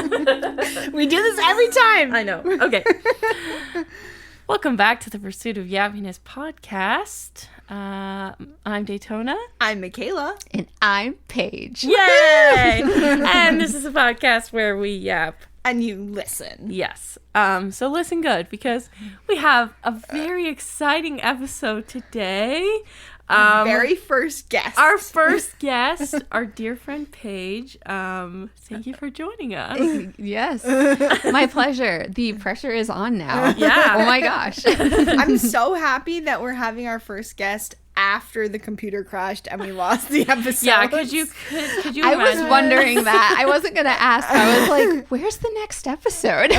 We do this every time. I know. Okay. Welcome back to the Pursuit of Yappiness podcast. I'm Daytona. I'm Michaela. And I'm Paige. Yay! And this is a podcast where we yap. And you listen. Yes. So listen good, because we have a very exciting episode today. Very first guest. Our first guest, our dear friend Paige. Thank you for joining us. Yes. My pleasure. The pressure is on now. Yeah. Oh my gosh. I'm so happy that we're having our first guest after the computer crashed and we lost the episode. Yeah, could you I imagine? was wondering that. I wasn't going to ask. I was like, where's the next episode?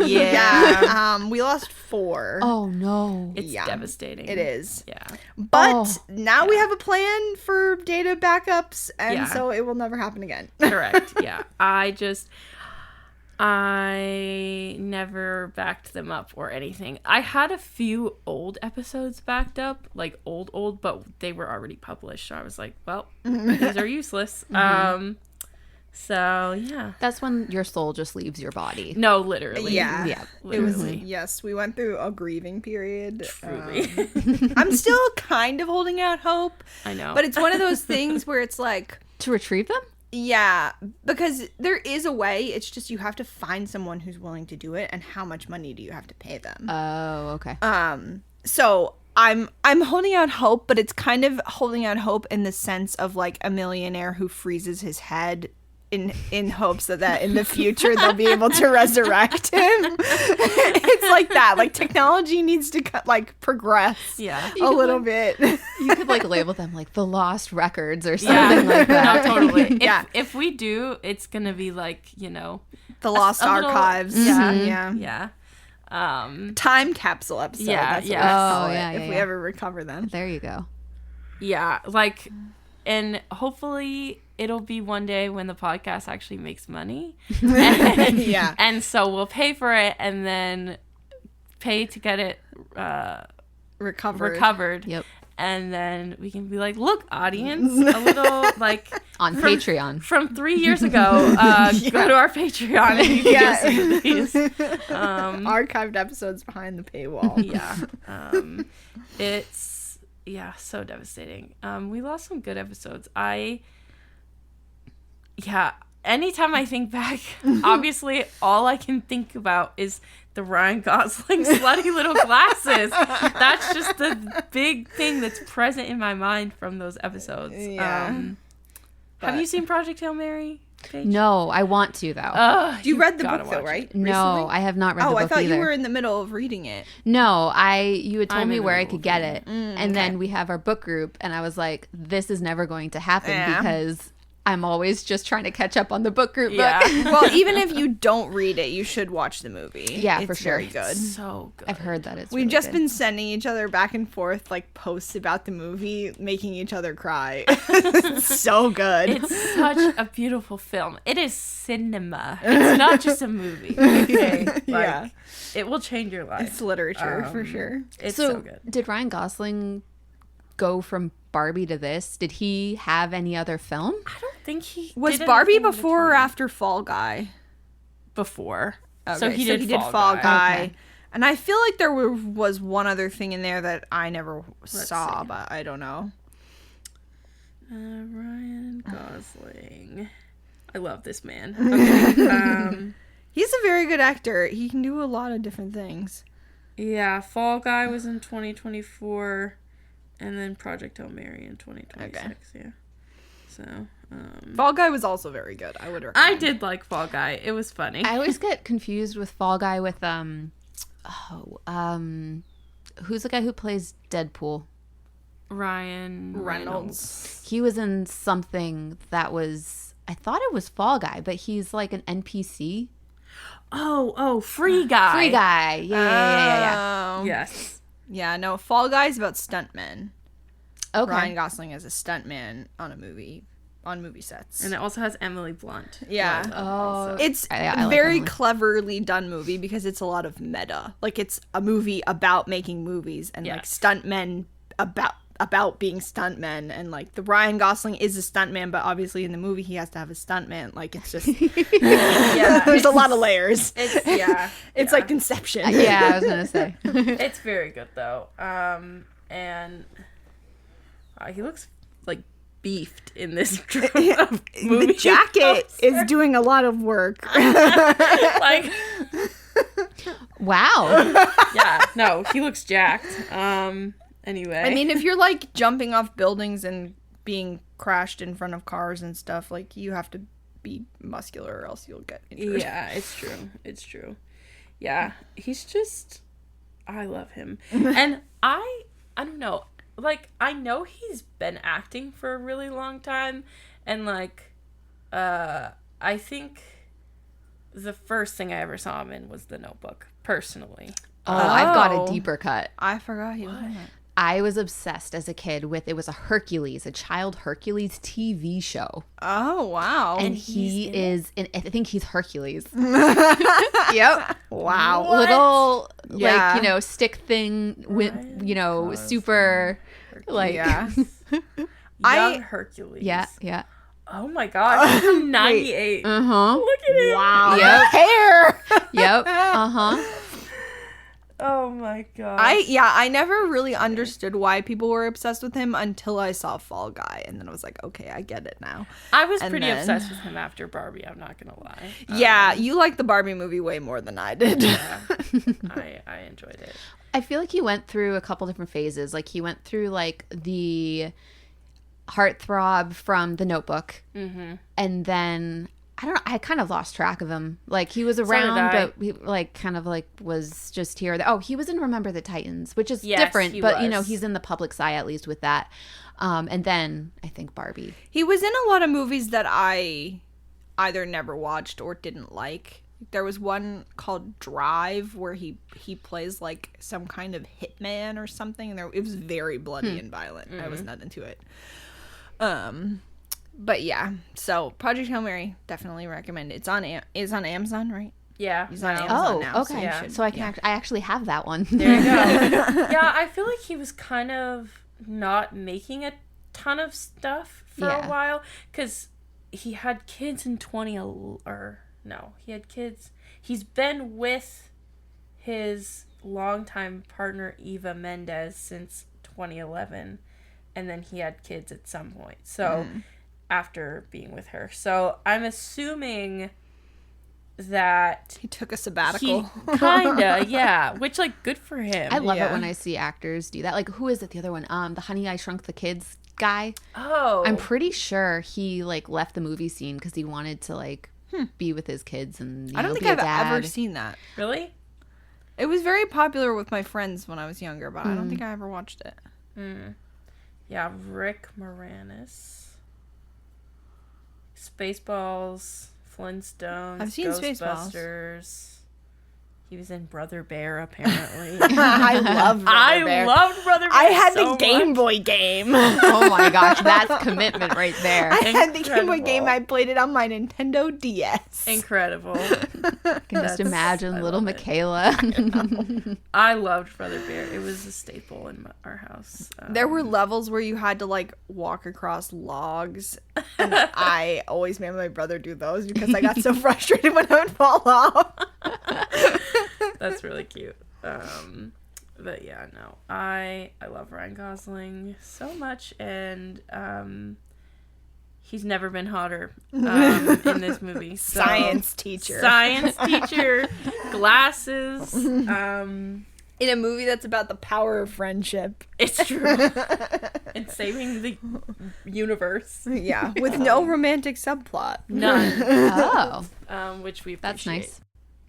Yeah. We lost 4. Oh, no. It's devastating. It is. Yeah. But now we have a plan for data backups, and Yeah. so it will never happen again. Correct. Yeah. I never backed them up or anything. I had a few old episodes backed up, like old, but they were already published. So I was like, well, these are useless. So yeah. That's when your soul just leaves your body. No, literally. Yeah. Yeah. It was, Literally. yes, we went through a grieving period. Truly. I'm still kind of holding out hope, I know. but it's one of those things where it's like, To retrieve them? yeah, because there is a way. It's just you have to find someone who's willing to do it, and how much money do you have to pay them? Oh, okay. So I'm holding out hope, but it's kind of holding out hope in the sense of like a millionaire who freezes his head in hopes that in the future they'll be able to resurrect him. It's like that. Like technology needs to progress yeah. a little bit. You could like label them like the lost records or something like that. No, totally. Yeah. If we do, it's gonna be like, The lost a little- archives. Yeah. Yeah. yeah. Time capsule episode. Yeah, That's yeah. what we call Oh, it, yeah, if yeah, we yeah. ever recover them. There you go. Yeah, like, and hopefully it'll be one day when the podcast actually makes money. Yeah. And so we'll pay for it and then pay to get it recovered. Yep. And then we can be like, look, audience, a little, like... On Patreon. From 3 years ago, go to our Patreon and you can listen to these. Archived episodes behind the paywall. Yeah. It's, so devastating. We lost some good episodes. Anytime I think back, obviously all I can think about is the Ryan Gosling slutty little glasses. That's just the big thing that's present in my mind from those episodes. Yeah. Have you seen Project Hail Mary, Paige? No, I want to though. You read the gotta book though, watch right? No, Recently? I have not read the book I thought either. you were in the middle of reading it. No, you had told I'm me in where the I middle could of get it. And then we have our book group and I was like, this is never going to happen Yeah. because I'm always just trying to catch up on the book group Yeah. book. Well, even if you don't read it, you should watch the movie. Yeah, it's for sure. very good. So good. I've heard that it's We've really just good. been sending each other back and forth like posts about the movie, making each other cry. It's so good. It's such a beautiful film. It is cinema. It's not just a movie. Okay? Yeah. It will change your life. It's literature for sure. It's so good. Did Ryan Gosling go from Barbie to this? Did he have any other film? I don't think he Was did Barbie anything before or between- after Fall Guy? Before. Okay, So he did Fall Guy. Okay. And I feel like there was one other thing in there that I never saw, see. but I don't know. Ryan Gosling. I love this man. Okay. He's a very good actor. He can do a lot of different things. Yeah, Fall Guy was in 2024, and then Project Hail Mary in 2026. Yeah. So, Fall Guy was also very good. I would recommend. I did like Fall Guy. It was funny. I always get confused with Fall Guy with who's the guy who plays Deadpool? Ryan Reynolds. He was in something that was, I thought it was Fall Guy, but he's like an NPC. Oh, Free Guy. Free Guy. Yeah. Yes. Yeah, no, Fall Guy's about stuntmen. Okay. Ryan Gosling is a stuntman on movie sets. And it also has Emily Blunt. Yeah. Oh. It's I like very Emily. cleverly done movie because it's a lot of meta. Like it's a movie about making movies and like Yes. stuntmen about being stuntmen, and like the Ryan Gosling is a stuntman, but obviously in the movie he has to have a stuntman. Like it's just there's a lot of layers. It's like Inception. Yeah, I was gonna say. It's very good though. And he looks like beefed in this movie. The jacket is doing a lot of work. Like, wow. yeah, no, he looks jacked. Anyway, I mean, if you're like jumping off buildings and being crashed in front of cars and stuff, like you have to be muscular or else you'll get injured. yeah, it's true. Yeah, he's just, I love him. And I don't know, like, I know he's been acting for a really long time, and like, I think the first thing I ever saw him in was The Notebook, personally. Oh, I've got a deeper cut. I forgot he was in it. I was obsessed as a kid with, it was a child Hercules TV show. Oh, wow. And he is, I think he's Hercules. Yep. Wow. What? Little, Yeah. like, you know, stick thing with, you know, super, like. Yeah. Young Hercules. Yeah. Oh my god, he's 98. Uh-huh. Look at him. Wow. Yep. Hair. Yep. Uh-huh. Oh my god. I never really understood why people were obsessed with him until I saw Fall Guy, and then I was like, okay, I get it now. I was And pretty then- obsessed with him after Barbie, I'm not gonna lie. Yeah, you liked the Barbie movie way more than I did. Yeah, I enjoyed it. I feel like he went through a couple different phases. Like, he went through, like, the heartthrob from The Notebook. Mm-hmm. And then, I don't know, I kind of lost track of him. Like, he was around, but he, like, kind of, like, was just here. Oh, he was in Remember the Titans, which is different. he But, you know, was. he's in the public's eye, at least with that. And then, I think Barbie. He was in a lot of movies that I either never watched or didn't like. There was one called Drive where he plays like some kind of hitman or something, and it was very bloody and violent. I was not into it. But yeah, so Project Hail Mary, definitely recommend. It's on Amazon, right? Yeah. He's on no. Amazon Oh, now. okay. yeah. So I can I actually have that one. There you go. Yeah, I feel like he was kind of not making a ton of stuff for a Yeah. while, because he had kids in he had kids. He's been with his longtime partner Eva Mendes since 2011, and then he had kids at some point. So after being with her, so I'm assuming that He took a sabbatical. he kinda, yeah, which, like, good for him. I love it Yeah. when I see actors do that. Like, who is it? The other one, the Honey I Shrunk the Kids guy. Oh, I'm pretty sure he, like, left the movie scene because he wanted to, like, be with his kids and I don't think be a I've dad. ever seen that. really? It was very popular with my friends when I was younger, but I don't think I ever watched it. Yeah, Rick Moranis. Spaceballs, Flintstones, I've seen Spaceballs. Ghostbusters. He was in Brother Bear, apparently. I love I loved Brother Bear. I had so the Game much. Boy game. Oh my gosh, that's commitment right there. I had the Game Boy Incredible. game. I played it on my Nintendo DS. Incredible. I can just imagine I little love it. Michaela. I loved Brother Bear. It was a staple in our house. There were levels where you had to like walk across logs, and I always made my brother do those because I got so frustrated when I would fall off. That's really cute. But yeah, no, I love Ryan Gosling so much, and he's never been hotter in this movie. So, Science teacher. science teacher, glasses. In a movie that's about the power of friendship. It's true, and saving the universe. Yeah, with no romantic subplot. None, Oh, which we appreciate. that's nice.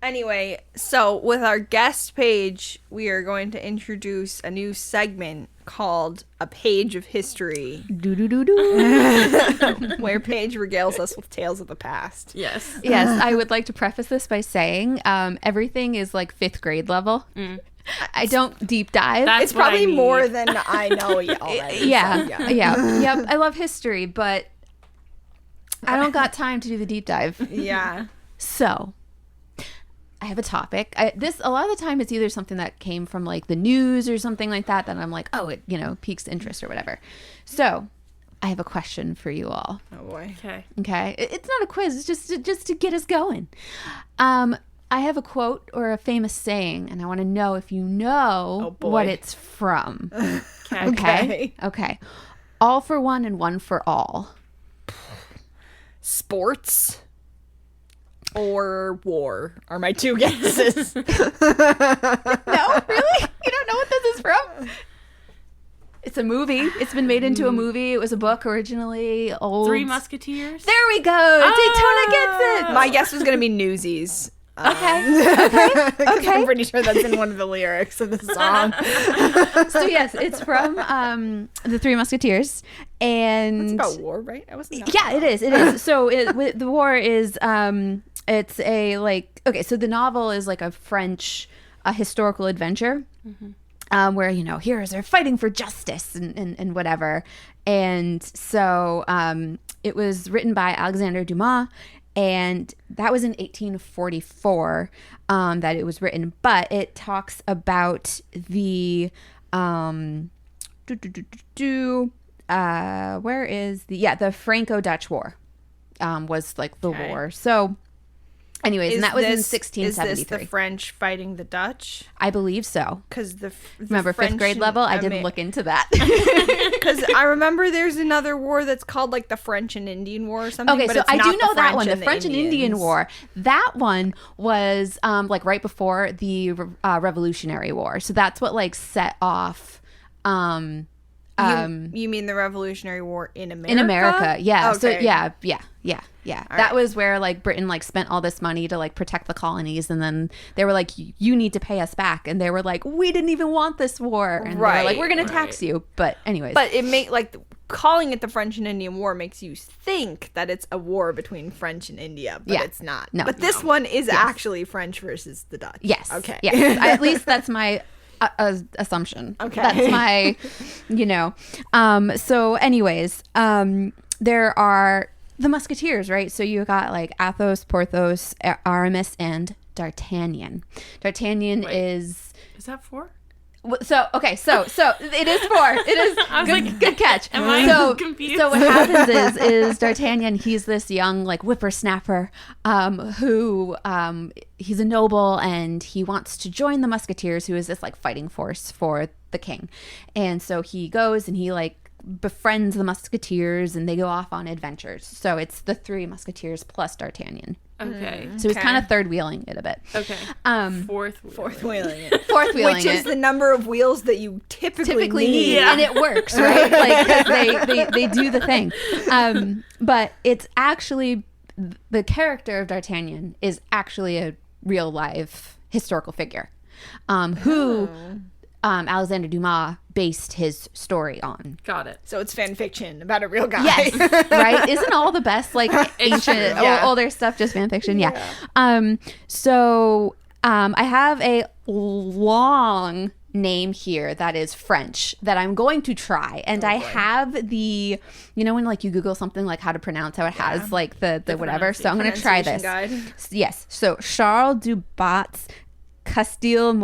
Anyway, so with our guest Paige, we are going to introduce a new segment called A Page of History, where Paige regales us with tales of the past. Yes. Yes, I would like to preface this by saying everything is like 5th grade level. I don't deep dive. That's It's what I probably need. more than I know already. yeah, so, yeah. I love history, but I don't got time to do the deep dive. Yeah. So, I have a topic. This a lot of the time it's either something that came from like the news or something like that I'm like, oh, it piques interest or whatever. So I have a question for you all. Oh boy. Okay. It's not a quiz. It's just to get us going. I have a quote or a famous saying, and I want to know if you know what it's from. Okay. All for one and one for all. Sports or war are my two guesses. No, really? You don't know what this is from? It's a movie. It's been made into a movie. It was a book originally. Old. Three Musketeers. There we go. Daytona gets it. My guess was going to be Newsies. Okay. I'm pretty sure that's in one of the lyrics of the song. So yes, it's from the Three Musketeers, and It's about war, right? I wasn't. yeah, it is. It is. So the war is it's a like so the novel is like a French historical adventure. Where heroes are fighting for justice and whatever, and so it was written by Alexander Dumas, and that was in 1844 that it was written. But it talks about the where is the Franco-Dutch War was like the war. So. Anyways, and that was in 1673. Is this the French fighting the Dutch? I believe so. Because remember French 5th grade level? I didn't look into that. Because I remember there's another war that's called like the French and Indian War or something. Okay, but so it's I not do know that one, the and French and Indian War. That one was like right before the Revolutionary War. So that's what like set off. You mean the Revolutionary War in America? In America, yeah. Okay. So yeah. That right. was where like Britain like spent all this money to like protect the colonies, and then they were like, you need to pay us back, and they were like, we didn't even want this war, and they were like, we're gonna tax you. But anyways, but it calling it the French and Indian War makes you think that it's a war between French and India, but it's not. No, but this one is actually French versus the Dutch. Yes. Okay. Yes. At least that's my assumption. Okay. That's my, So anyways, there are the Musketeers, right? So you got like Athos, Porthos, Aramis, and D'Artagnan. D'Artagnan is that 4? so it is 4. It is. I was good catch. Am I confused? So what happens is D'Artagnan, he's this young like whippersnapper who he's a noble, and he wants to join the Musketeers, who is this like fighting force for the king. And so he goes and he like befriends the Musketeers, and they go off on adventures. So it's the Three Musketeers plus D'Artagnan. Okay. So he's kind of third wheeling it a bit. Okay. Fourth wheeling it. Which is the number of wheels that you typically need. and it works, right? Like 'cause they do the thing. But it's actually the character of D'Artagnan is actually a real live historical figure, who Alexander Dumas based his story on. Got it. So it's fan fiction about a real guy. Yes, right? Isn't all the best like ancient older stuff just fan fiction? Yeah. So I have a long name here that is French that I'm going to try, and I have the when like you Google something like how to pronounce how it has like the whatever. So I'm going to try this. Guide. Yes. So Charles Dubat's Castile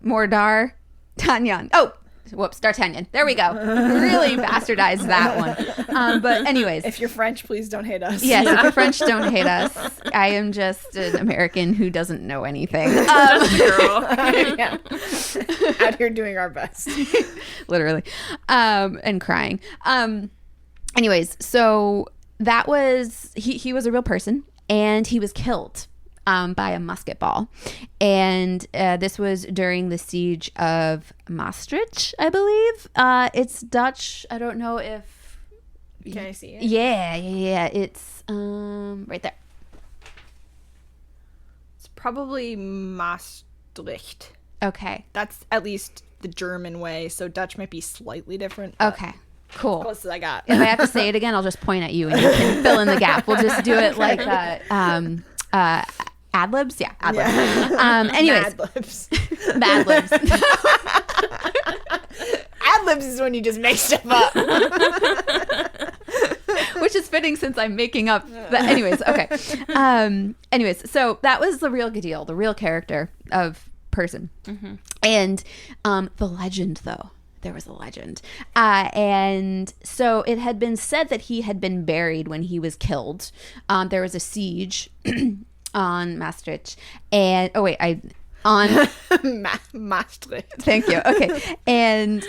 Mordar Tanyan. Oh, whoops, D'Artagnan. There we go. Really bastardized that one. But anyways. If you're French, please don't hate us. Yes, if you're French, don't hate us. I am just an American who doesn't know anything. Just a girl. Yeah. Out here doing our best. Literally. And crying. Anyways, so that was, he was a real person, and he was killed by a musket ball. And this was during the siege of Maastricht, I believe. It's Dutch. I don't know if... Can I see it? Yeah. It's right there. It's probably Maastricht. Okay. That's at least the German way, so Dutch might be slightly different. Okay. Cool. Close as I got. If I have to say it again, I'll just point at you and you can fill in the gap. We'll just do it like ad libs. Yeah, ad libs. Anyways, Mad libs. Mad libs. Ad libs is when you just make stuff up. Which is fitting laughing since I'm making up. But anyways, okay. Anyways, so that was the real deal, the real character of person. And the legend, though. There was a legend. And so it had been said that he had been buried when he was killed. There was a siege on Maastricht. And, on Maastricht. Thank you. Okay. And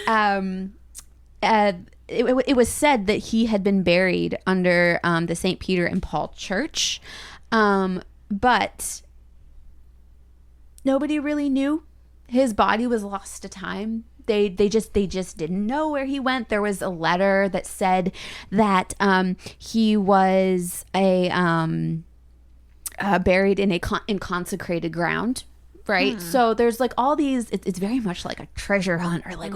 it was said that he had been buried under the St. Peter and Paul Church. But nobody really knew. His body was lost to time. They just didn't know where he went. There was a letter that said that he was buried in consecrated ground. Right. So there's like all these, it's very much like a treasure hunt or like,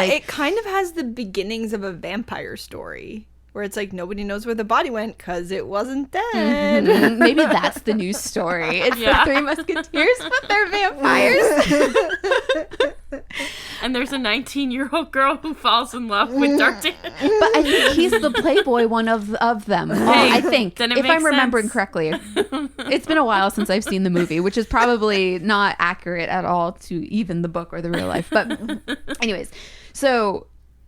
it kind of has the beginnings of a vampire story where it's like nobody knows where the body went because it wasn't dead. Maybe that's the new story. It's the Three Musketeers, but they're vampires. And there's a 19-year-old girl who falls in love with D'Artagnan. But I think he's the Playboy one of them. I think, then it if makes I'm remembering sense. correctly. It's been a while since I've seen the movie, which is probably not accurate at all to even the book or the real life. But anyways, so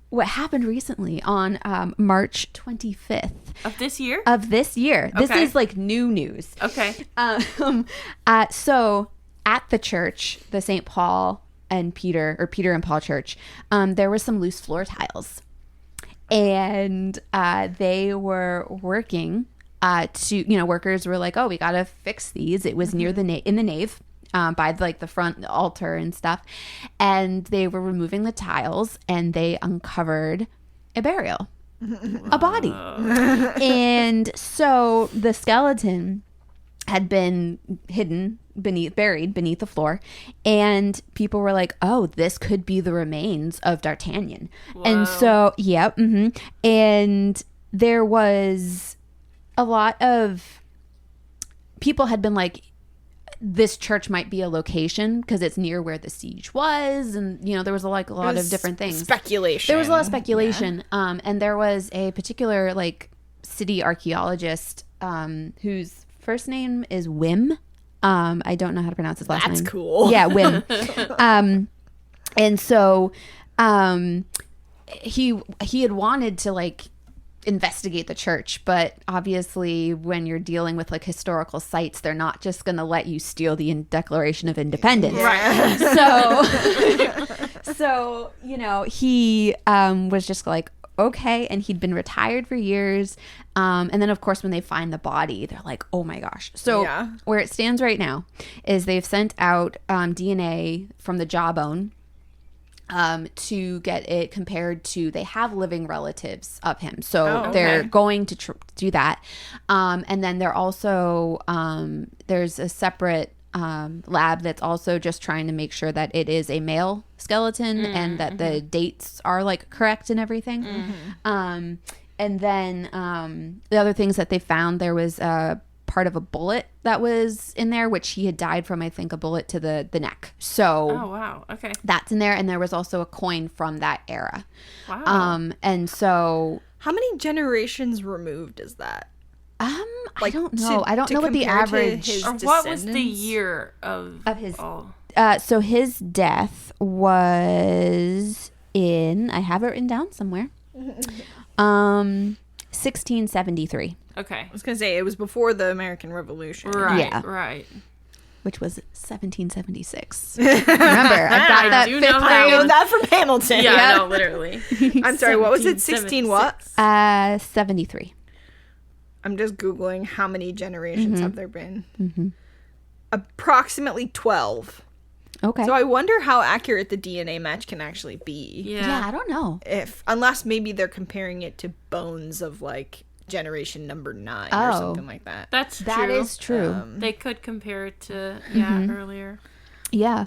what happened recently on March 25th Of this year? This Okay. is like new news. Okay. So at the church, the St. Paul and Peter and Paul Church, there was some loose floor tiles, and they were working workers were like, oh, we gotta fix these. It was near in the nave. By like the front altar and stuff, and they were removing the tiles, and they uncovered a burial, a body, and so the skeleton had been buried beneath the floor, and people were like, "Oh, this could be the remains of D'Artagnan," and so and there was a lot of people had been like, this church might be a location because it's near where the siege was, and there was a lot of different things. Speculation. There was a lot of speculation, and there was a particular like city archaeologist whose first name is Wim. I don't know how to pronounce his last name. That's cool. Yeah, Wim. And so he had wanted to like investigate the church, but obviously when you're dealing with like historical sites, they're not just going to let you steal the Declaration of Independence. Right. So he was just like, okay, and he'd been retired for years, and then of course when they find the body, they're like, oh my gosh. So where it stands right now is they've sent out DNA from the jawbone to get it compared to, they have living relatives of him. So they're going to do that. And then they're also, there's a separate lab that's also just trying to make sure that it is a male skeleton and that the dates are like correct and everything. And then the other things that they found, there was part of a bullet that was in there, which he had died from, I think, a bullet to the neck. So wow, okay, that's in there, and there was also a coin from that era. Wow. And so how many generations removed is that? I don't know. I don't know what the average, or what was the year of his. Oh. So his death was in, I have it written down somewhere. 1673. Okay. I was gonna say it was before the American Revolution. Right. Yeah. Right. Which was 1776. Remember, I've got that do fifth know that I know grade. that from Hamilton. Yeah, no, literally. I'm sorry, what was it? 16 what? 73. I'm just Googling how many generations have there been. Approximately 12. Okay. So I wonder how accurate the DNA match can actually be. Yeah, I don't know. Unless maybe they're comparing it to bones of like generation number 9 or something like that. That's true. That is true. They could compare it to earlier. Yeah.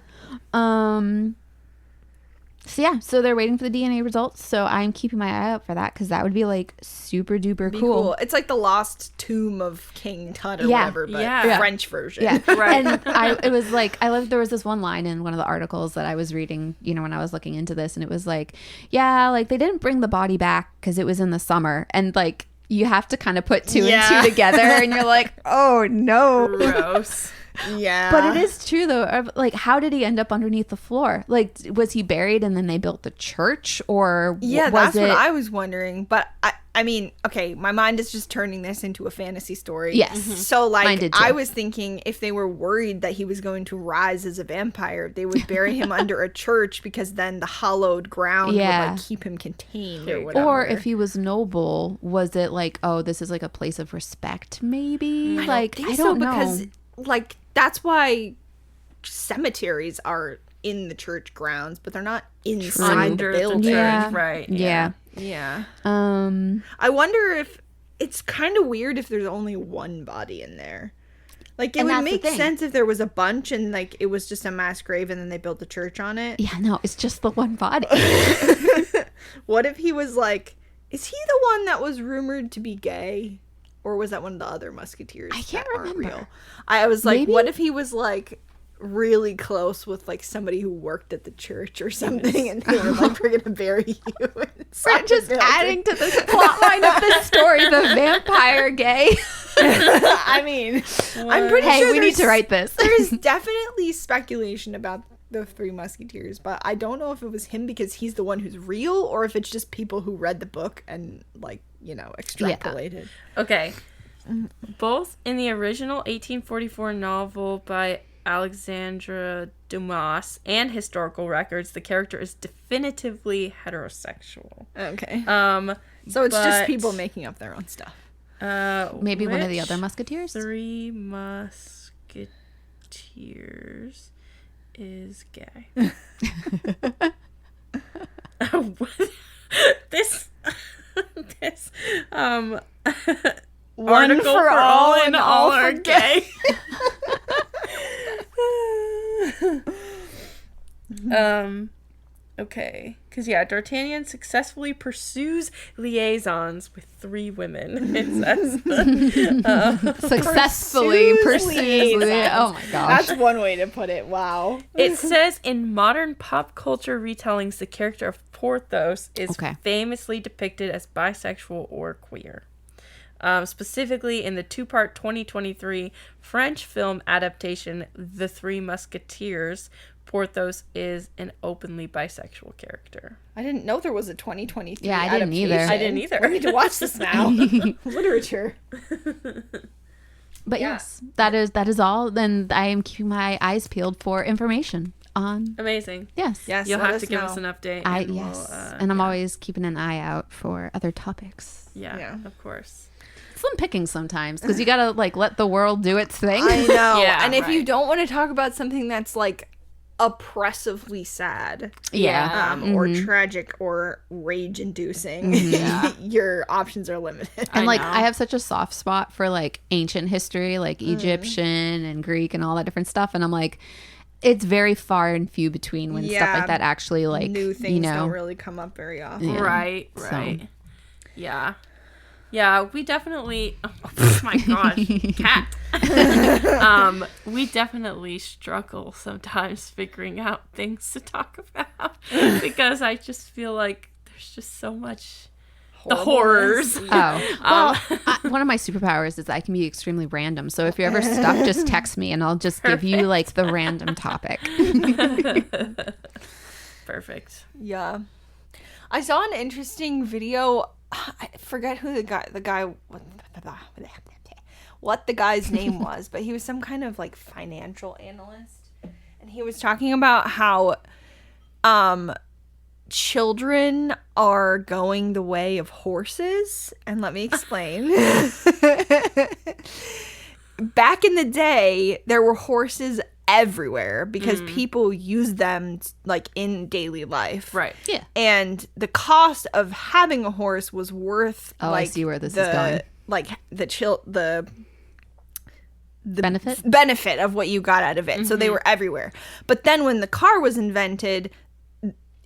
So they're waiting for the DNA results. So I'm keeping my eye out for that because that would be like super duper cool. It's like the lost tomb of King Tut or whatever, but French version. Yeah, Right. And it was like there was this one line in one of the articles that I was reading, when I was looking into this, and it was like, yeah, like they didn't bring the body back because it was in the summer, and like, you have to kind of put two Yeah. and two together, and you're like, oh no. Gross. Yeah. But it is true though. Like, how did he end up underneath the floor? Like, was he buried and then they built the church, or Yeah, was that's it? what I was wondering. But I mean, okay, my mind is just turning this into a fantasy story. Yes. So, Mine like, did too. I was thinking if they were worried that he was going to rise as a vampire, they would bury him under a church because then the hallowed ground Yeah. would, like, keep him contained There or you go. whatever. Or if he was noble, was it like, oh, this is like a place of respect? Maybe. Like, I don't know. Because, like, that's why cemeteries are in the church grounds, but they're not inside the Under the building. church, Yeah. right? Yeah. Yeah. Um. I wonder if it's kind of weird if there's only one body in there. Like, it And would that's the make thing. sense if there was a bunch and, like, it was just a mass grave and then they built a church on it. Yeah. No, it's just the one body. What if he was, like, is he the one that was rumored to be gay? Or was that one of the other musketeers? I can't that aren't remember. real? I was like, Maybe? what if he was, like, really close with, like, somebody who worked at the church or something, and they were like, we're gonna bury you inside We're just the building. adding to this plot line of this story, the vampire gay. I mean, I'm pretty Hey, sure we need to there's- write this. There's definitely speculation about the Three Musketeers, but I don't know if it was him because he's the one who's real, or if it's just people who read the book and, like, you know, extrapolated. Okay. Both in the original 1844 novel by Alexandre Dumas and historical records, the character is definitively heterosexual. Okay. So it's but- just people making up their own stuff. Maybe one of the which other musketeers. Three Musketeers is gay. this One article for all and all for are gay. Okay, because D'Artagnan successfully pursues liaisons with 3 women. It says. Successfully Pursues pursues. liaisons. Oh my gosh. That's one way to put it. Wow. It says in modern pop culture retellings, the character of Porthos is Okay. famously depicted as bisexual or queer. Specifically in the 2-part 2023 French film adaptation, The Three Musketeers, Porthos is an openly bisexual character. I didn't know there was a 2023 Yeah, I didn't either. adaptation. I didn't either. We need to watch this now. Literature. But yes, that is all. Then I am keeping my eyes peeled for information on. Amazing. Yes. Yes, You'll let have us to give know. us an update. I and we'll, yes, and I'm yeah. always keeping an eye out for other topics. Yeah, Yeah. of course. Slim picking sometimes because you gotta like let the world do its thing. I know. Yeah, and if you right. don't want to talk about something that's like oppressively sad, Yeah. or tragic or rage inducing, your options are limited. And like know. I have such a soft spot for like ancient history, like Egyptian and Greek and all that different stuff, and I'm like, it's very far and few between when stuff Yeah. like that actually like New things you know. don't really come up very often. Yeah. Right, So- right. Yeah. Yeah, we definitely oh my gosh, cat. We definitely struggle sometimes figuring out things to talk about because I just feel like there's just so much the horrors. Oh, well, one of my superpowers is I can be extremely random. So if you're ever stuck, just text me and I'll just give you like the random topic. Perfect. Yeah. I saw an interesting video. I forget who what the guy's name was, but he was some kind of like financial analyst, and he was talking about how children are going the way of horses. And let me explain. Back in the day, there were horses everywhere because people used them like in daily life. Right. Yeah. And the cost of having a horse was worth Oh, I like see where this is the going. like the Benefit? benefit of what you got out of it. So they were everywhere. But then when the car was invented,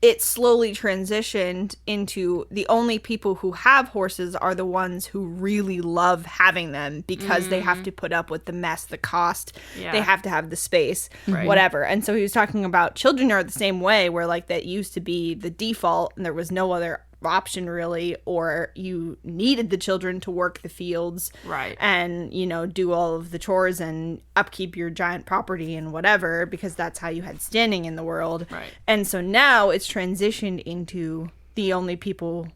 it slowly transitioned into the only people who have horses are the ones who really love having them because they have to put up with the mess, the cost. Yeah. They have to have the space, Right. whatever. And so he was talking about children are the same way, where like that used to be the default and there was no other option really, or you needed the children to work the fields, Right. and do all of the chores and upkeep your giant property and whatever, because that's how you had standing in the world. Right. And so now it's transitioned into the only people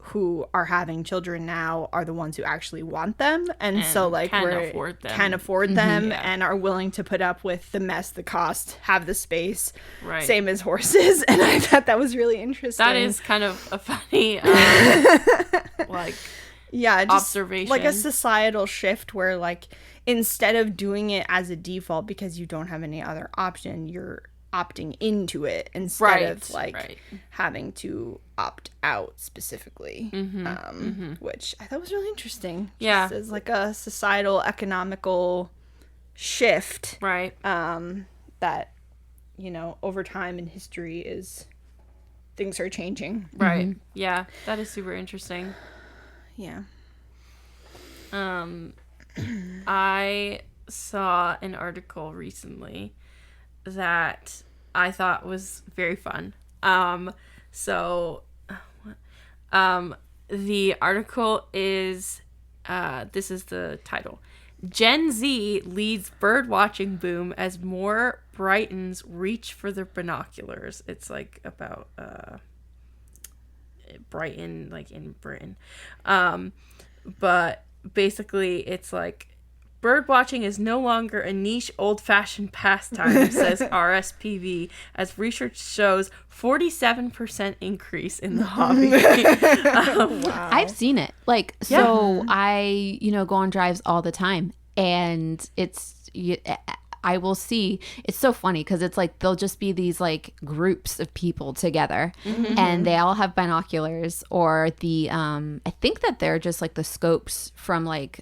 who are having children now are the ones who actually want them, and so like can afford them and are willing to put up with the mess, the cost, have the space, Right. same as horses. And I thought that was really interesting. That is kind of a funny like just observation, like a societal shift where like instead of doing it as a default because you don't have any other option, you're opting into it instead of like having to opt out specifically, which I thought was really interesting. Yeah, just as like a societal economical shift, right? That over time in history is things are changing, right? Mm-hmm. Yeah, that is super interesting. Yeah. I saw an article recently that I thought was very fun. The article is, this is the title. Gen Z leads bird watching boom as more Britons reach for their binoculars. It's like about, Brighton, like in Britain. But basically it's like, bird watching is no longer a niche, old-fashioned pastime, says RSPB, as research shows 47% increase in the hobby. Wow. I've seen it. Like, so I, go on drives all the time, and I will see, it's so funny because it's like there'll just be these like groups of people together, and they all have binoculars, or the I think that they're just like the scopes from like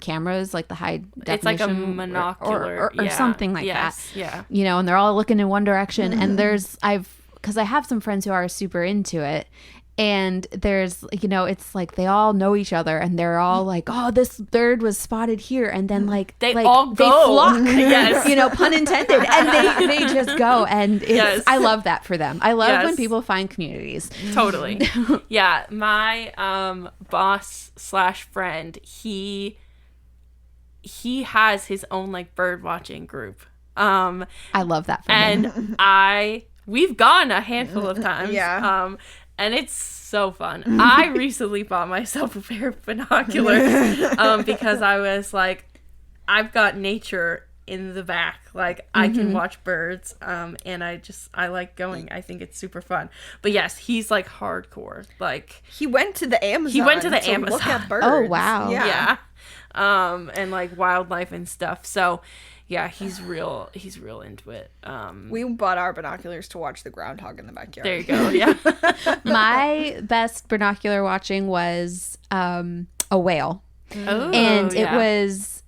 cameras, like the high definition, it's like a monocular or something like that. Yeah. And they're all looking in one direction, and because I have some friends who are super into it. And there's, it's like they all know each other, and they're all like, oh, this bird was spotted here. And then they flock, yes. Pun intended. And they just go. And I love that for them. I love when people find communities. Totally. Yeah. My boss / friend, he has his own like bird watching group. I love that for him. And we've gone a handful of times. Yeah. And it's so fun. I recently bought myself a pair of binoculars because I was like, I've got nature in the back. Like, I can watch birds, and I like going. I think it's super fun. But yes, he's like hardcore. Like, he went to the Amazon. Look at birds. Oh, wow. Yeah. And like wildlife and stuff. So yeah, he's real into it. We bought our binoculars to watch the groundhog in the backyard. There you go. Yeah. My best binocular watching was a whale. Oh, and it was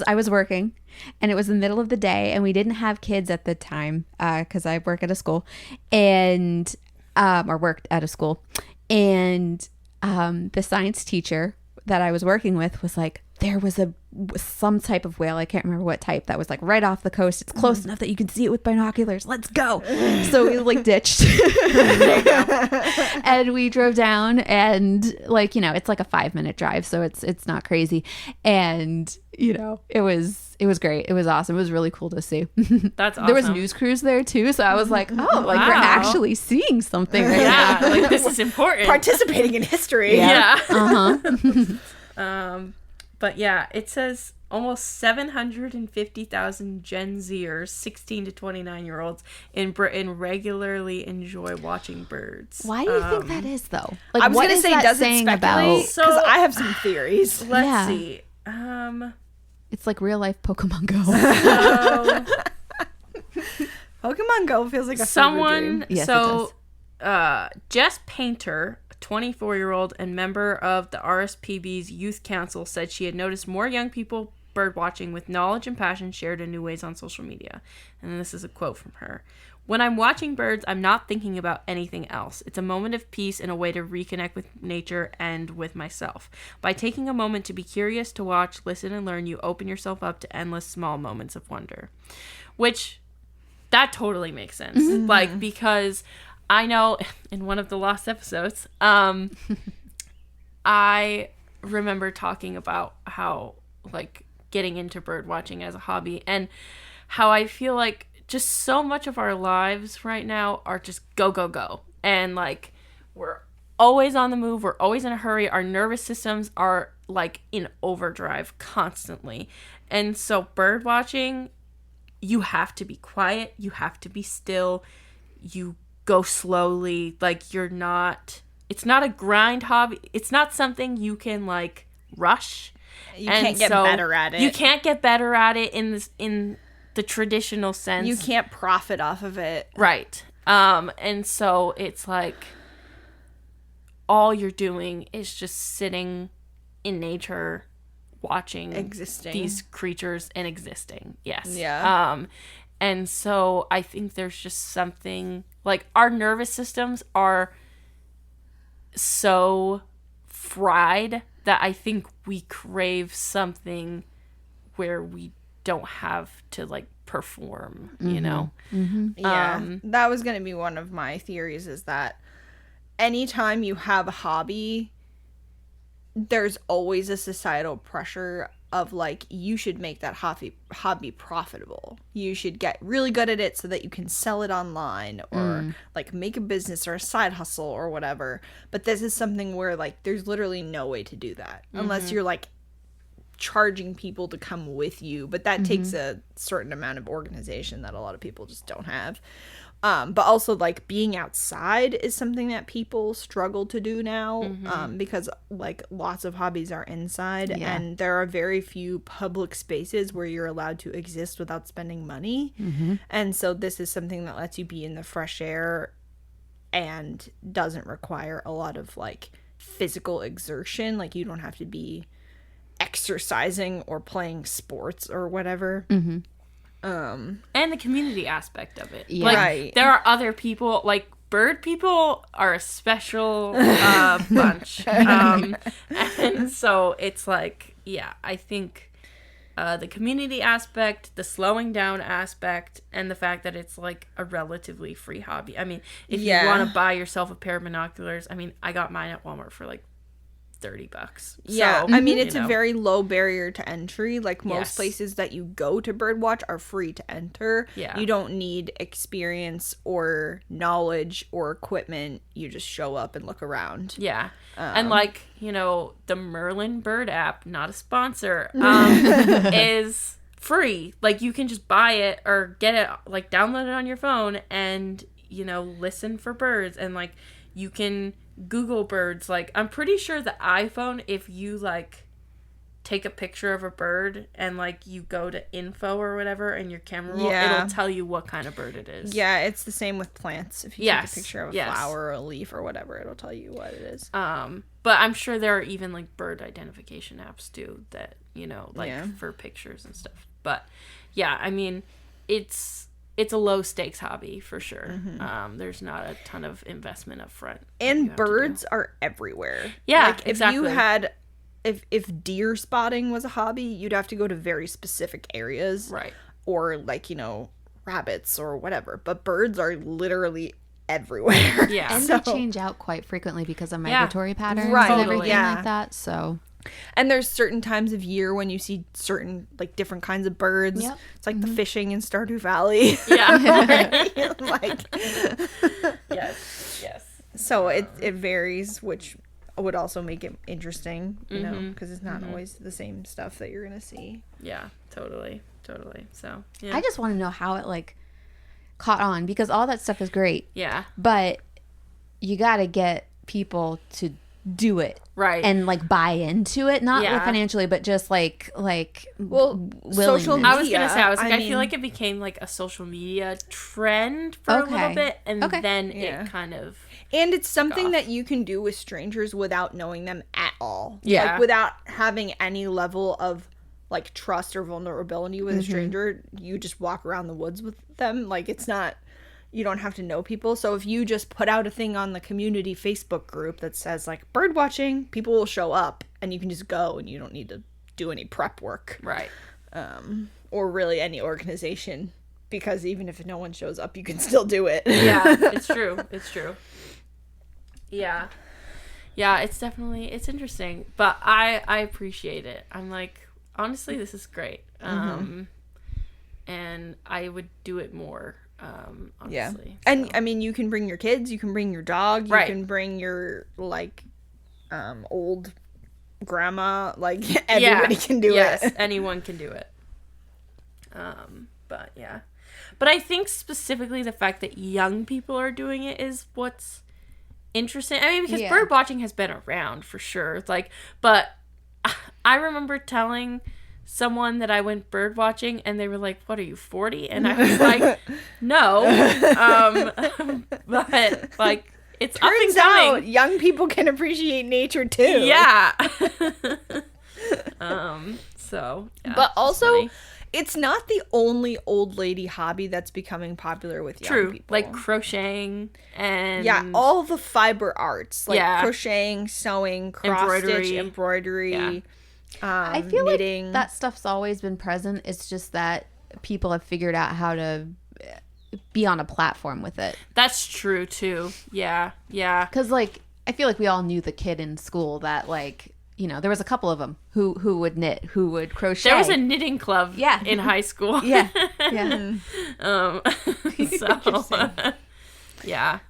I was working, and it was the middle of the day, and we didn't have kids at the time because I work at a school, and or worked at a school, and the science teacher that I was working with was like, there was some type of whale, I can't remember what type, that was like right off the coast. It's close enough that you can see it with binoculars. Let's go. So we like ditched. And we drove down, and like, it's like a 5-minute drive, so it's not crazy. And it was great. It was awesome. It was really cool to see. That's awesome. There was news crews there too, so I was like, oh, like we're actually seeing something right now. Like this is important. Participating in history. Yeah. Uh-huh. But yeah, it says almost 750,000 Gen Zers, 16 to 29-year-olds in Britain regularly enjoy watching birds. Why do you think that is, though? Like, I was going to say, does it speculate? So because I have some theories. Let's see. It's like real life Pokemon Go. Pokemon Go feels like a someone. Yes, so, Jess Painter, 24-year-old and member of the RSPB's Youth Council, said she had noticed more young people bird watching with knowledge and passion shared in new ways on social media. And this is a quote from her. When I'm watching birds, I'm not thinking about anything else. It's a moment of peace and a way to reconnect with nature and with myself. By taking a moment to be curious, to watch, listen, and learn, you open yourself up to endless small moments of wonder. Which, that totally makes sense. Like, because I know in one of the lost episodes, I remember talking about how, like, getting into bird watching as a hobby, and how I feel like just so much of our lives right now are just go, go, go. And, like, we're always on the move. We're always in a hurry. Our nervous systems are, like, in overdrive constantly. And so bird watching, you have to be quiet. You have to be still. You go slowly. Like, you're not... It's not a grind hobby. It's not something you can, like, rush. You can't get better at it. You can't get better at it in the traditional sense. You can't profit off of it. Right. And so it's like all you're doing is just sitting in nature, watching these creatures and existing. Yes. Yeah. And so I think there's just something, like, our nervous systems are so fried that I think we crave something where we don't have to, like, perform, you know? Yeah. That was going to be one of my theories, is that anytime you have a hobby, there's always a societal pressure of, like, you should make that hobby profitable. You should get really good at it so that you can sell it online, or like make a business or a side hustle or whatever. But this is something where, like, there's literally no way to do that unless you're, like, charging people to come with you. But that takes a certain amount of organization that a lot of people just don't have. But also, like, being outside is something that people struggle to do now, because, like, lots of hobbies are inside, and there are very few public spaces where you're allowed to exist without spending money. And so this is something that lets you be in the fresh air and doesn't require a lot of, like, physical exertion. Like, you don't have to be exercising or playing sports or whatever. And the community aspect of it. Yeah. Like, Right. there are other people, like, bird people are a special bunch. And so it's like, yeah, I think the community aspect, the slowing down aspect, and the fact that it's, like, a relatively free hobby. I mean, if you want to buy yourself a pair of binoculars, I mean, I got mine at Walmart for, like, $30. Yeah, So, I mean, it's you know. a very low barrier to entry. Like, most places that you go to birdwatch are free to enter. Yeah. You don't need experience or knowledge or equipment. You just show up and look around. Yeah. And, like, you know, the Merlin Bird app, not a sponsor, is free. Like, you can just buy it or get it, like, download it on your phone and, you know, listen for birds. And, like, you can Google birds. Like, I'm pretty sure the iPhone, if you, like, take a picture of a bird and, like, you go to info or whatever and your camera roll, it'll tell you what kind of bird it is. Yeah, it's the same with plants. If you take a picture of a flower or a leaf or whatever, it'll tell you what it is. But I'm sure there are even, like, bird identification apps too that, you know, like, for pictures and stuff. But yeah, I mean, it's a low stakes hobby for sure. There's not a ton of investment up front. And birds are everywhere. Yeah, like, exactly. If you had, if deer spotting was a hobby, you'd have to go to very specific areas. Right. Or, like, you know, rabbits or whatever. But birds are literally everywhere. Yeah. And they change out quite frequently because of migratory patterns Right, and totally. everything like that. So... And there's certain times of year when you see certain, like, different kinds of birds. Yep. It's like the fishing in Stardew Valley. Yeah. Like, yes. so it varies, which would also make it interesting, you know, because it's not always the same stuff that you're gonna see. Yeah, totally. So, yeah. I just want to know how it, like, caught on, because all that stuff is great. Yeah. But you got to get people to do it. Right. And, like, buy into it. Not like, financially, but just, like Social media. I was going to say, I mean, feel like it became, like, a social media trend for a little bit, and then it kind of... And it's something that you can do with strangers without knowing them at all. Yeah. Like, without having any level of, like, trust or vulnerability with a stranger. You just walk around the woods with them. Like, it's not... You don't have to know people. So if you just put out a thing on the community Facebook group that says, like, bird watching, people will show up and you can just go and you don't need to do any prep work. Right. Or really any organization. because even if no one shows up, you can still do it. Yeah, it's true. It's true. Yeah. Yeah, it's interesting. But I appreciate it. I'm like, honestly, this is great. And I would do it more, honestly. Yeah. So. And, I mean, you can bring your kids, you can bring your dog, you right. can bring your, like, old grandma. Like, everybody can do it. Yes, anyone can do it. But, yeah. But I think specifically the fact that young people are doing it is what's interesting. I mean, because bird watching has been around for sure. It's like, but I remember telling someone that I went bird watching and they were like, "What are you, 40?" And I was like, "No." But like it's turns up and out coming. Young people can appreciate nature too. Yeah. So yeah, but also funny. It's not the only old lady hobby that's becoming popular with young people. Like crocheting and... Yeah, all the fiber arts. Like crocheting, sewing, cross-stitch, embroidery, I feel knitting. Like that stuff's always been present. It's just that people have figured out how to be on a platform with it. That's true, too. Yeah, yeah. Because, like, I feel like we all knew the kid in school that, like... You know, there was a couple of them who would knit, who would crochet. There was a knitting club in high school. Yeah. So, yeah.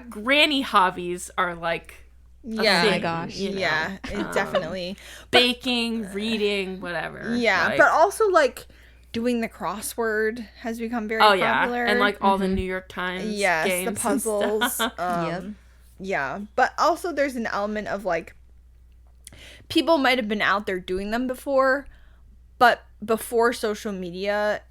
Granny hobbies are like oh my gosh. Yeah, definitely. Baking, reading, whatever. Yeah, like, but also like doing the crossword has become very popular. And like all the New York Times games, the puzzles. Yeah, but also there's an element of like people might have been out there doing them before, but before social media,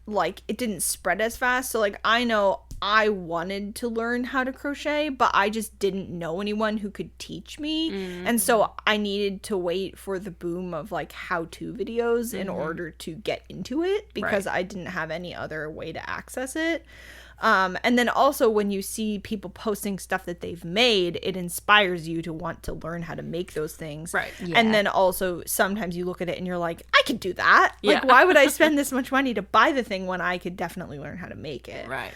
like, it didn't spread as fast. So, like, I know I wanted to learn how to crochet, but I just didn't know anyone who could teach me. And so I needed to wait for the boom of, like, how-to videos in order to get into it because I didn't have any other way to access it. And then also when you see people posting stuff that they've made, it inspires you to want to learn how to make those things. Right. Yeah. And then also sometimes you look at it and you're like, I could do that. Like, why would I spend this much money to buy the thing when I could definitely learn how to make it? Right.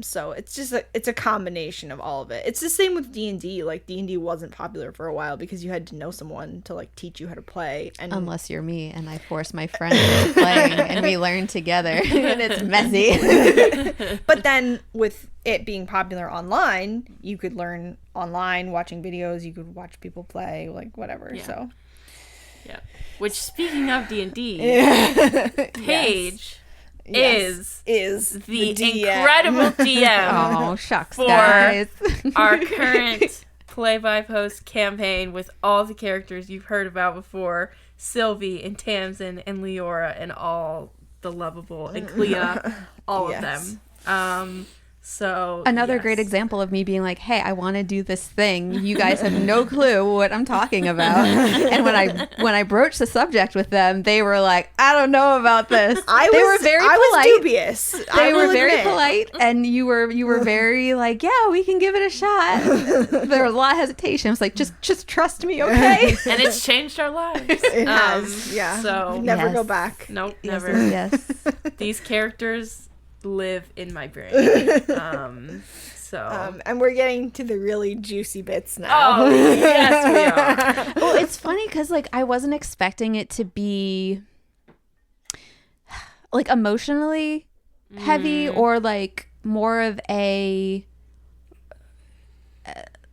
So it's just it's a combination of all of it. It's the same with D&D. Like, D&D wasn't popular for a while because you had to know someone to, like, teach you how to play. And unless you're me and I force my friends into playing and we learn together and it's messy. But then with it being popular online, you could learn online watching videos, you could watch people play, like, whatever. So which, speaking of D&D, Paige is the incredible DM Oh, shucks, for guys. our current play-by-post campaign with all the characters you've heard about before, Sylvie and Tamsin and Leora and all the lovable, and Clea, all of them. So another great example of me being like, hey, I want to do this thing. You guys have no clue what I'm talking about. And when I broached the subject with them, they were like, I don't know about this. They were very polite. I was dubious. They were very polite, and you were very like, yeah, we can give it a shot. There was a lot of hesitation. I was like, just trust me, okay? And it's changed our lives. It has, yeah. So never go back. Nope, never. Yes. These characters live in my brain. And we're getting to the really juicy bits now. Oh, yes, we are. Well, it's funny because, like, I wasn't expecting it to be, like, emotionally heavy or, like, more of a,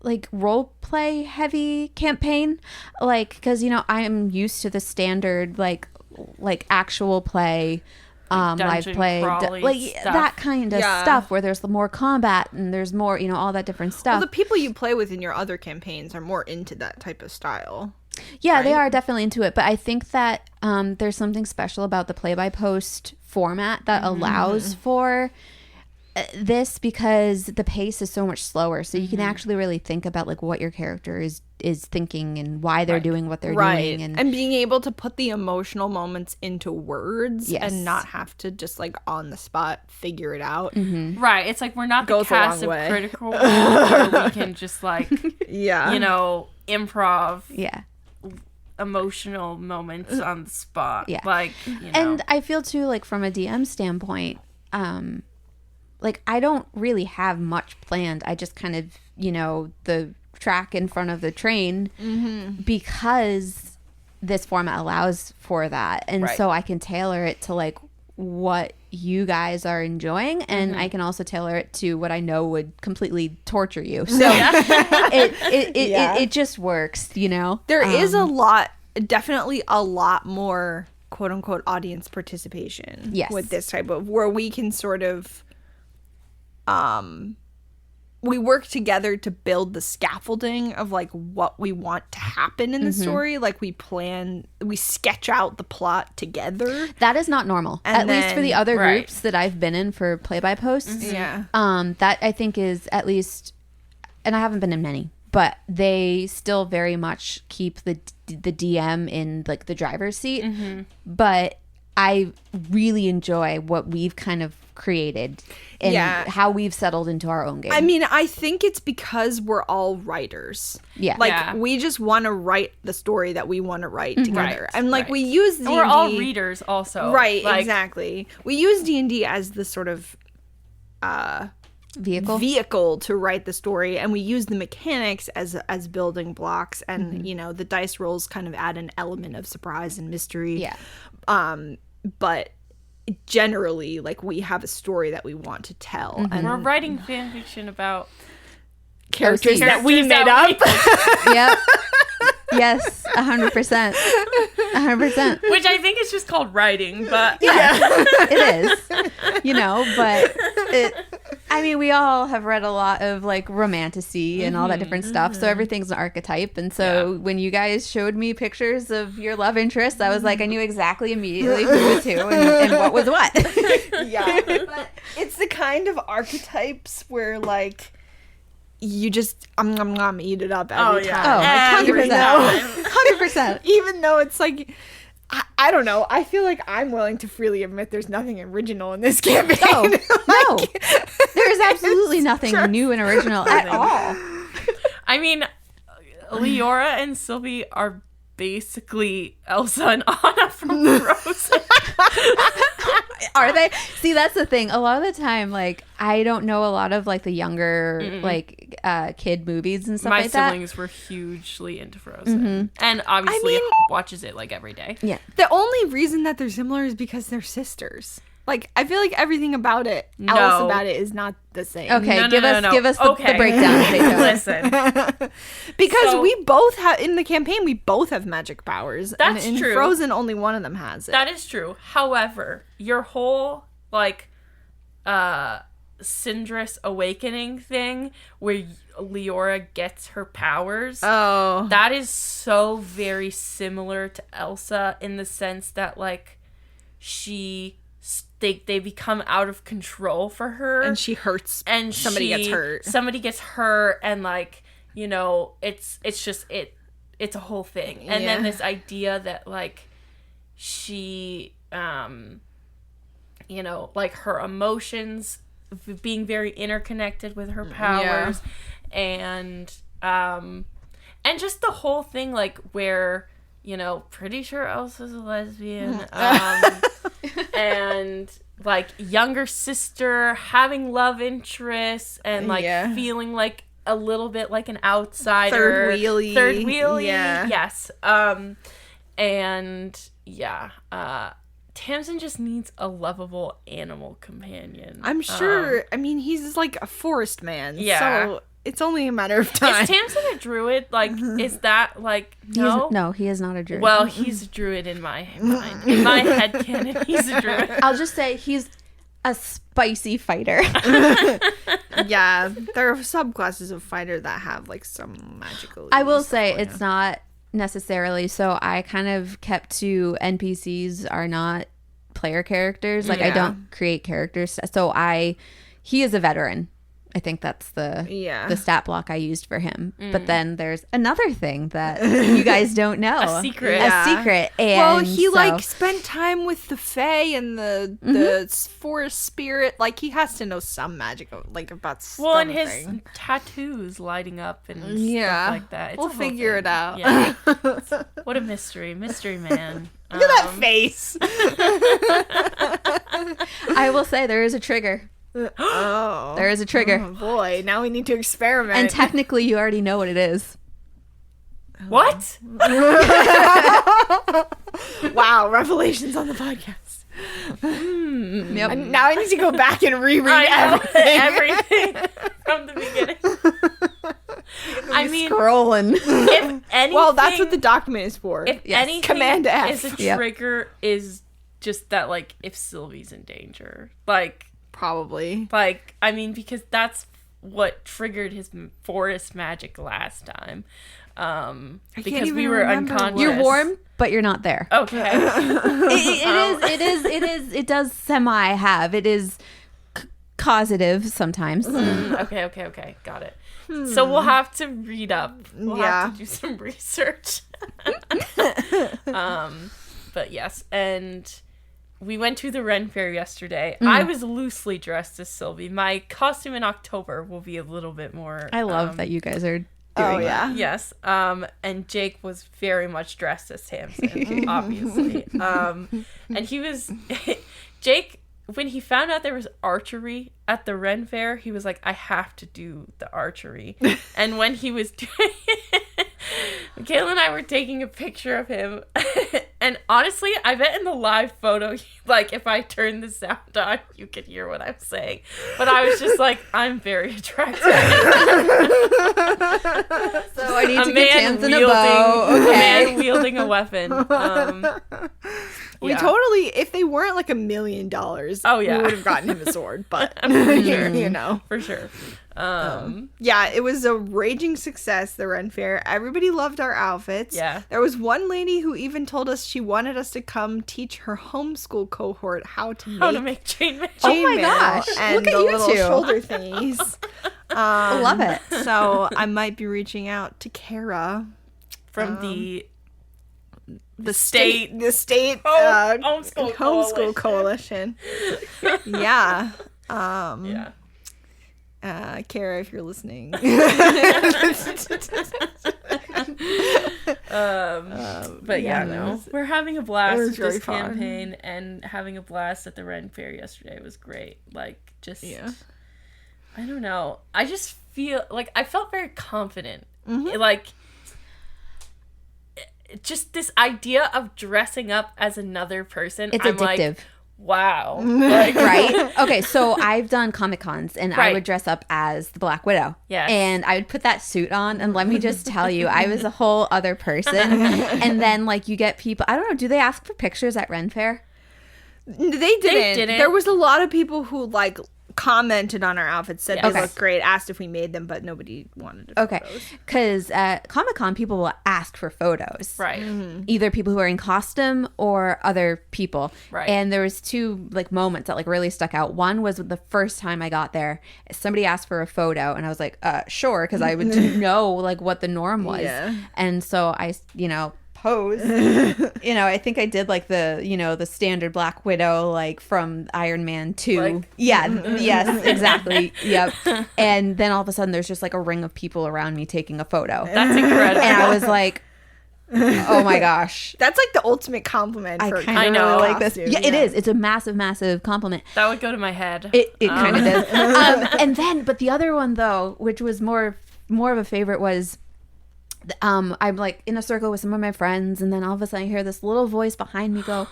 like, role play heavy campaign. Like, because, you know, I'm used to the standard, like actual play, live play, like stuff. That kind of stuff where there's more combat and there's more, you know, all that different stuff. Well, the people you play with in your other campaigns are more into that type of style. Yeah, they are definitely into it. But I think that there's something special about the play-by-post format that allows for this because the pace is so much slower. So you can actually really think about, like, what your character is thinking and why they're doing what they're doing. And being able to put the emotional moments into words and not have to just, like, on the spot figure it out. Right. It's like we're not the Goes a cast long of way. Critical Role where we can just, like, you know, improv emotional moments on the spot. Yeah. Like, you know. And I feel, too, like, from a DM standpoint, like, I don't really have much planned. I just kind of, the track in front of the train because this format allows for that. And so I can tailor it to like what you guys are enjoying, and I can also tailor it to what I know would completely torture you. So it just works, There is definitely a lot more quote unquote audience participation with this type of, where we can sort of we work together to build the scaffolding of like what we want to happen in the story. Like we sketch out the plot together. That is not normal. At least for the other groups that I've been in for play-by-posts. Yeah. That I think is at least, and I haven't been in many, but they still very much keep the DM in like the driver's seat. But I really enjoy what we've kind of created and how we've settled into our own game. I mean, I think it's because we're all writers. Yeah. Like, we just want to write the story that we want to write together. And, like, we use D&D... We're all readers also. Right, like, exactly. We use D&D as the sort of... vehicle to write the story, and we use the mechanics as building blocks, and the dice rolls kind of add an element of surprise and mystery. But generally, like, we have a story that we want to tell, and we're writing fan fiction about characters that we made up. Yep. Yes, 100%. 100%. Which I think is just called writing, but it is. But I mean, we all have read a lot of like romantasy and all that different stuff. So everything's an archetype. And so when you guys showed me pictures of your love interests, I was like, I knew exactly immediately who was who and what was what. Yeah. But it's the kind of archetypes where like you just eat it up every time. Oh, 100%. 100%. Even though it's like, I don't know. I feel like I'm willing to freely admit there's nothing original in this campaign. Oh, no. There is absolutely nothing new and original at all. I mean, Leora and Sylvie are basically Elsa and Anna from Frozen. Are they? See, that's the thing. A lot of the time, like, I don't know a lot of like the younger like kid movies and stuff like that. My siblings were hugely into Frozen, and obviously watches it like every day. Yeah. The only reason that they're similar is because they're sisters. Like, I feel like everything about it, else about it, is not the same. Okay, give us the breakdown. Listen, because we both have in the campaign, we both have magic powers. That's and in true. Frozen, only one of them has it. That is true. However, your whole like Syndra's awakening thing, where Leora gets her powers, that is so very similar to Elsa in the sense that like they become out of control for her, and she hurts, and somebody gets hurt, and like it's just it's a whole thing. And then this idea that like she like her emotions being very interconnected with her powers, and just the whole thing like where pretty sure Elsa's a lesbian, and like younger sister having love interests and like feeling like a little bit like an outsider, third wheelie, yes, and Tamsin just needs a lovable animal companion. I'm sure. I mean, he's like a forest man, so it's only a matter of time. Is Tamsin a druid? Like, is that like no? No, he is not a druid. Well, he's a druid in my mind. In my headcanon, he's a druid. I'll just say he's a spicy fighter. Yeah, there are subclasses of fighter that have like some magical. I will say it's not necessarily. So I kind of kept to NPCs are not player characters. Like I don't create characters. So he is a veteran. I think that's the stat block I used for him. But then there's another thing that you guys don't know. A secret. A secret. And well, he like spent time with the Fae and the forest spirit. Like he has to know some magic like about something. Well, and his tattoos lighting up and stuff like that. It's we'll figure it out. Yeah. What a mystery man. Look at that face. I will say there is a trigger. Oh. There is a trigger. Oh, boy. Now we need to experiment. And technically, you already know what it is. What? Wow, revelations on the podcast. Yep. And now I need to go back and reread I know, everything. everything from the beginning. I mean, Scrolling. if anything, Well, that's what the document is for. if Yes. anything Command F. is a Yep. trigger is just that, like, if Sylvie's in danger, like Probably. I mean, because that's what triggered his forest magic last time. Because even we were remember unconscious. You're warm, but you're not there. Okay. It does semi have. It is causative sometimes. Okay. Got it. So we'll have to read up. We'll have to do some research. But yes, and we went to the Ren Fair yesterday. I was loosely dressed as Sylvie. My costume in October will be a little bit more. I love that you guys are doing Oh, yeah. Yes. And Jake was very much dressed as Samson, obviously. And he was Jake, when he found out there was archery at the Ren Fair, he was like, I have to do the archery. And when he was doing it, Michaela and I were taking a picture of him. And honestly, I bet in the live photo, like, if I turned the sound on, you could hear what I'm saying. But I was just like, I'm very attractive. So I need to get Tamsin a bow. A Okay. man wielding a weapon. We Yeah. totally, if they weren't like $1 million, Oh, yeah. we would have gotten him a sword, but, For sure. you know. For sure. Yeah, it was a raging success, the Ren Fair. Everybody loved our outfits. Yeah. There was one lady who even told us she wanted us to come teach her homeschool cohort how to make chainmail. Oh my chainmail gosh, and look at the you little two. shoulder thingies. I love it. So I might be reaching out to Kara. From the state homeschool coalition. Yeah. Yeah. Kara, if you're listening. But yeah, no. We're having a blast was with very this fun. campaign, and having a blast at the Ren Fair yesterday was great. Like, just, I don't know. I just feel, like, I felt very confident. Like, just this idea of dressing up as another person. It's I'm addictive. like, wow. Like, Right? Okay, so I've done Comic Cons and I Right. would dress up as the Black Widow. Yes. And I would put that suit on, and let me just tell you, I was a whole other person. And then, like, you get people, I don't know, do they ask for pictures at Ren Fair? They didn't. didn't. There was a lot of people who, like, commented on our outfits, said Yes. they Okay. looked great, asked if we made them, but nobody wanted to. Okay. Because at Comic Con, people will ask for photos. Right. Either people who are in costume or other people. Right. And there was two like moments that like really stuck out. One was the first time I got there, somebody asked for a photo and I was like, sure, because I would know like what the norm was. Yeah. And so I, pose. I think I did like the, the standard Black Widow like from Iron Man 2. Like- Yes, exactly. Yep. And then all of a sudden there's just like a ring of people around me taking a photo. That's incredible. And I was like, oh my gosh. That's like the ultimate compliment I for kind I of know. really like this. costume, Yeah, it is. It's a massive, massive compliment. That would go to my head. It kind of is. And then, but the other one though, which was more of a favorite, was I'm like in a circle with some of my friends, and then all of a sudden I hear this little voice behind me go,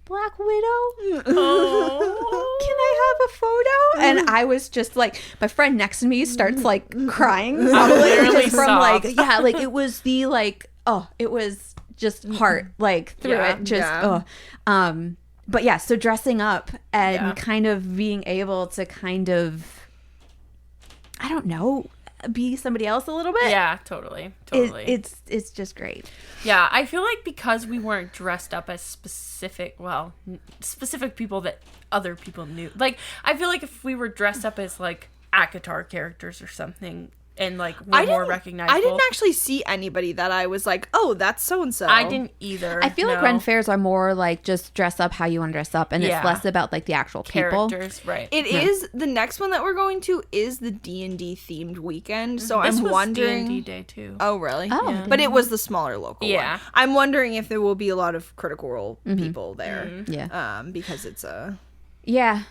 Black Widow, can I have a photo? And I was just like, my friend next to me starts like crying, probably literally just from sobbed. like, yeah, like it was the like, it was just heart like through Yeah, it, just yeah. But yeah, so dressing up and Yeah. kind of being able to kind of, I don't know, be somebody else a little bit. Yeah, totally. It's just great. Yeah, I feel like because we weren't dressed up as specific people that other people knew. Like, I feel like if we were dressed up as, like, ACOTAR characters or something, and, like, we're more recognizable. I didn't actually see anybody that I was like, oh, that's so-and-so. I didn't either. I feel like Ren Fairs are more like just dress up how you want to dress up, and Yeah. it's less about like the actual people. characters, right. It is, the next one that we're going to is the D&D themed weekend, so This I'm was wondering... D&D day, too. Oh, really? Oh, Yeah. But it was the smaller local Yeah. one. I'm wondering if there will be a lot of Critical Role people there. Yeah. Because it's a Yeah.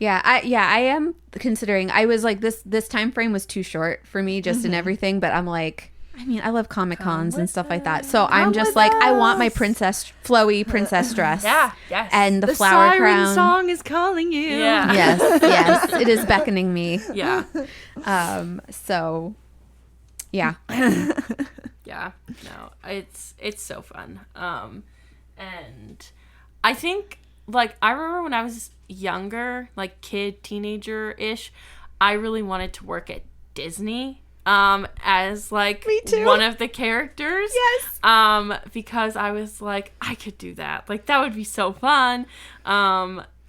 I am considering. I was like, this time frame was too short for me just in everything, but I'm like, I mean, I love Comic Cons and stuff like that. So I'm just like, I want my flowy princess dress. Yes. And the flower siren crown. song is calling you. Yeah. Yes, it is beckoning me. Yeah. So, yeah. Yeah. No, it's so fun. And I think, like, I remember when I was younger, like teenager-ish, I really wanted to work at Disney. As like Me too. one of the characters. Yes. Because I was like, I could do that. Like, that would be so fun.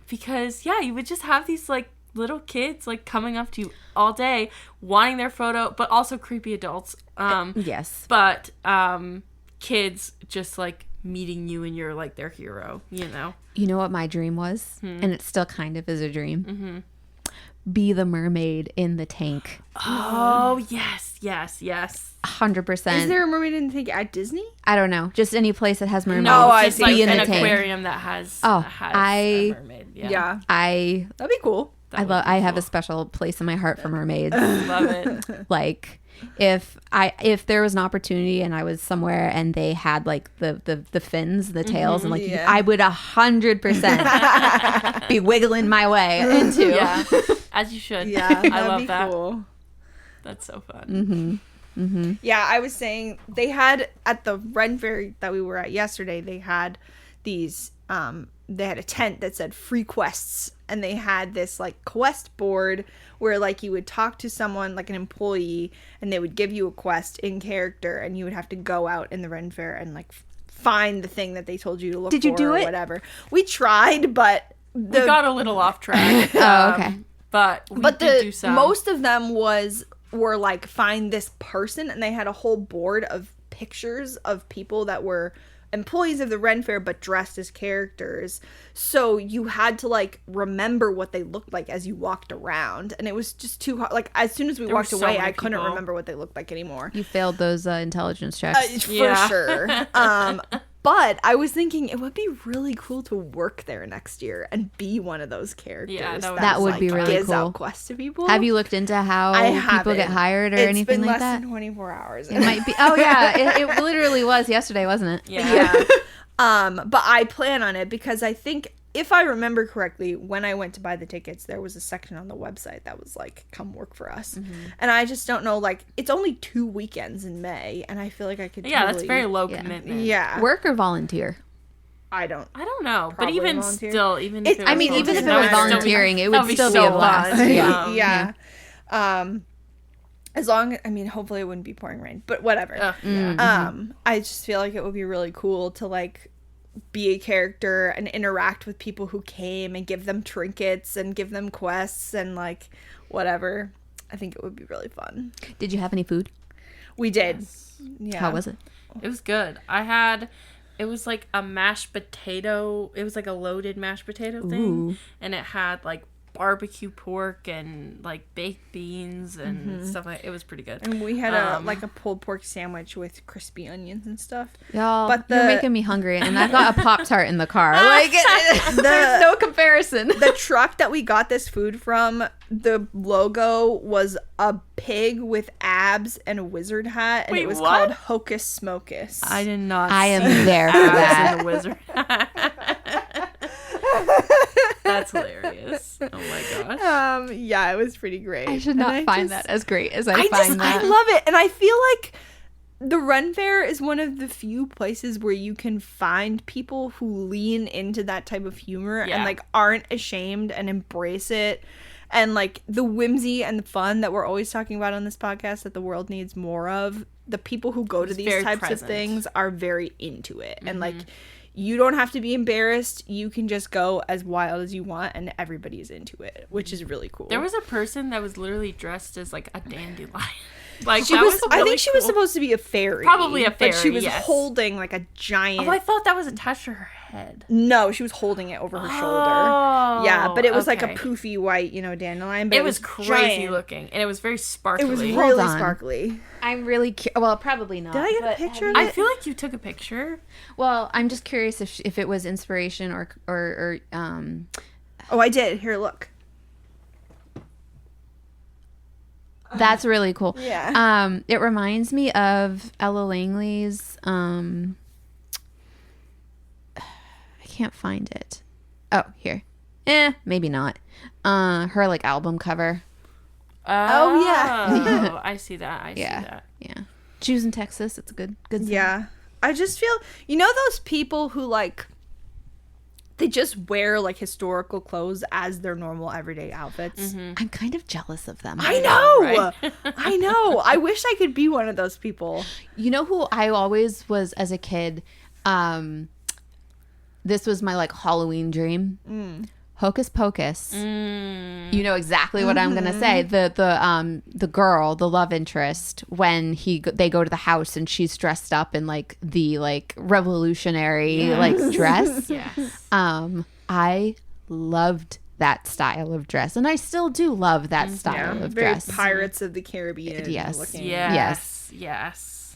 Because you would just have these like little kids like coming up to you all day, wanting their photo, but also creepy adults. Yes. But kids just like meeting you and you're like their hero, you know? You know what my dream was? And it still kind of is a dream. Be the mermaid in the tank. Oh, yes. 100%. Is there a mermaid in the tank at Disney? I don't know. Just any place that has mermaids. No, I just see. like Be in an the tank. aquarium that has, Oh, a mermaid. Yeah. That'd be cool. I have a special place in my heart for mermaids. Love it. Like if there was an opportunity and I was somewhere and they had like the fins, the tails, and like Yeah. I would 100% be wiggling my way into. Yeah. As you should. Yeah, I that'd love be that. cool. That's so fun. Yeah, I was saying they had at the Ren Fair that we were at yesterday, they had these they had a tent that said free quests, and they had this like quest board where like you would talk to someone like an employee and they would give you a quest in character and you would have to go out in the Ren Fair and like find the thing that they told you to look for. Did you do or it? Whatever. We tried, but We got a little off track. Oh, okay. But we did do some. most of them were like find this person, and they had a whole board of pictures of people that were employees of the Ren Fair but dressed as characters. So you had to like remember what they looked like as you walked around, and it was just too hard. Like as soon as we There were walked so away, many I couldn't people. remember what they looked like anymore. You failed those intelligence checks. For Yeah. sure. But I was thinking it would be really cool to work there next year and be one of those characters. Yeah, That would be really gives cool. out quests to people. Have you looked into how I people get haven't. hired or It's anything been like less that? than 24 hours. It might be. Oh yeah, it literally was yesterday, wasn't it? Yeah. But I plan on it because I think, if I remember correctly, when I went to buy the tickets, there was a section on the website that was like, come work for us. And I just don't know, like, it's only 2 weekends in May, and I feel like I could Yeah, that's totally- very low Yeah. commitment. Yeah. Work or volunteer? I don't. I don't know. But Probably even volunteer. still, even It's- if it was I mean, Even if it That was would still be- volunteering, it that'd would still be so a blast. fun. Yeah. Yeah. As long, I mean, hopefully it wouldn't be pouring rain, but whatever. Yeah. I just feel like it would be really cool to like be a character and interact with people who came and give them trinkets and give them quests and like whatever. I think it would be really fun. Did you have any food? We did. Yeah. How was it? It was good. It was like a mashed potato. It was like a loaded mashed potato thing. Ooh. And it had like barbecue pork and like baked beans and stuff like. It was pretty good. And we had a pulled pork sandwich with crispy onions and stuff. Y'all, But you're the- making me hungry, and I've got a Pop-Tart in the car. Like, there's no comparison. The truck that we got this food from, the logo was a pig with abs and a wizard hat, and Wait, it was what? called Hocus Smocus. I did not. I am see there for abs that. and a wizard. That's hilarious. Oh my gosh. Yeah, it was pretty great. I should And not find just- that as great as I I find that. I love it, and I feel like the Ren Fair is one of the few places where you can find people who lean into that type of humor and Yeah. like aren't ashamed and embrace it, and like the whimsy and the fun that we're always talking about on this podcast that the world needs more of. The people who go to It's these very types present. of things are very into it, and like you don't have to be embarrassed. You can just go as wild as you want, and everybody is into it, which is really cool. There was a person that was literally dressed as like a dandelion. Like She that was. was I really think she was cool. supposed to be a fairy. Probably a but she fairy, was yes. holding like a giant. Oh, I thought that was attached to her head. No, she was holding it over her shoulder. Oh, Yeah, but it was like a okay. poofy white, dandelion. But It was crazy giant. looking, and it was very sparkly. It was Hold really on. sparkly. I'm really well, probably not. Did I get a but picture of I it? feel like you took a picture. Well, I'm just curious if it was inspiration or Oh, I did. Here, look. That's really cool. Yeah. It reminds me of Ella Langley's. I can't find it. Oh, here. Maybe not. Her like album cover. Oh, yeah. I see that. I see that. Yeah. Jews in Texas. It's a good song. Yeah. I just feel, those people who like, they just wear like historical clothes as their normal everyday outfits. I'm kind of jealous of them. I know. Right? I know. I wish I could be one of those people. You know who I always was as a kid? This was my like Halloween dream. Hocus Pocus. You know exactly what I'm gonna say. The girl, the love interest, when they go to the house and she's dressed up in like the like revolutionary like dress. Yes. I loved that style of dress, and I still do love that style of Very dress. Pirates of the Caribbean. Yes. Looking. Yes.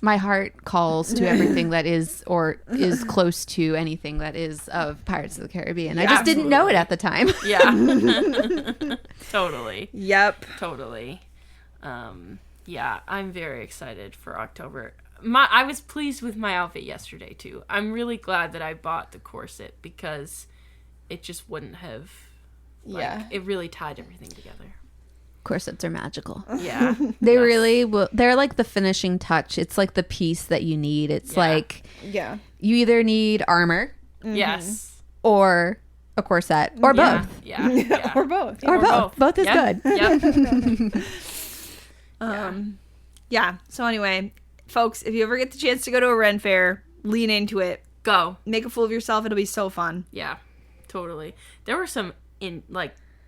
My heart calls to everything that is or is close to anything that is of Pirates of the Caribbean. I just didn't know it at the time. Yeah. Totally. Yep. Totally. Yeah, I'm very excited for October. I was pleased with my outfit yesterday too. I'm really glad that I bought the corset because it just wouldn't have it really tied everything together. Corsets are magical. Yeah. They really will. They're like the finishing touch. It's like the piece that you need. It's like you either need armor Yes. or a corset or both. Yeah. Or both. Or both. Both is good. Yep. Yeah. So anyway, folks, if you ever get the chance to go to a Ren fair, lean into it. Go. Make a fool of yourself. It'll be so fun. Yeah. Totally. There were some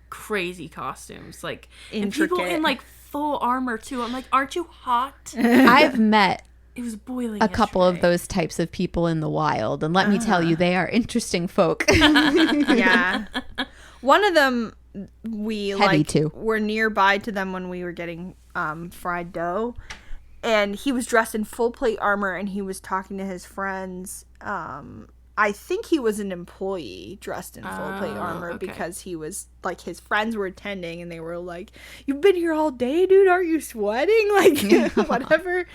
crazy costumes, like and people in like full armor too. I'm like, aren't you hot? I've met It was boiling a couple of yesterday. those types of people in the wild, and let me tell you, they are interesting folk. Yeah. One of them, we Heavy, too. were nearby to them when we were getting fried dough, and he was dressed in full plate armor, and he was talking to his friends. I think he was an employee dressed in full plate armor because he was like, his friends were attending and they were like, "You've been here all day, dude. Aren't you sweating?" Like, whatever.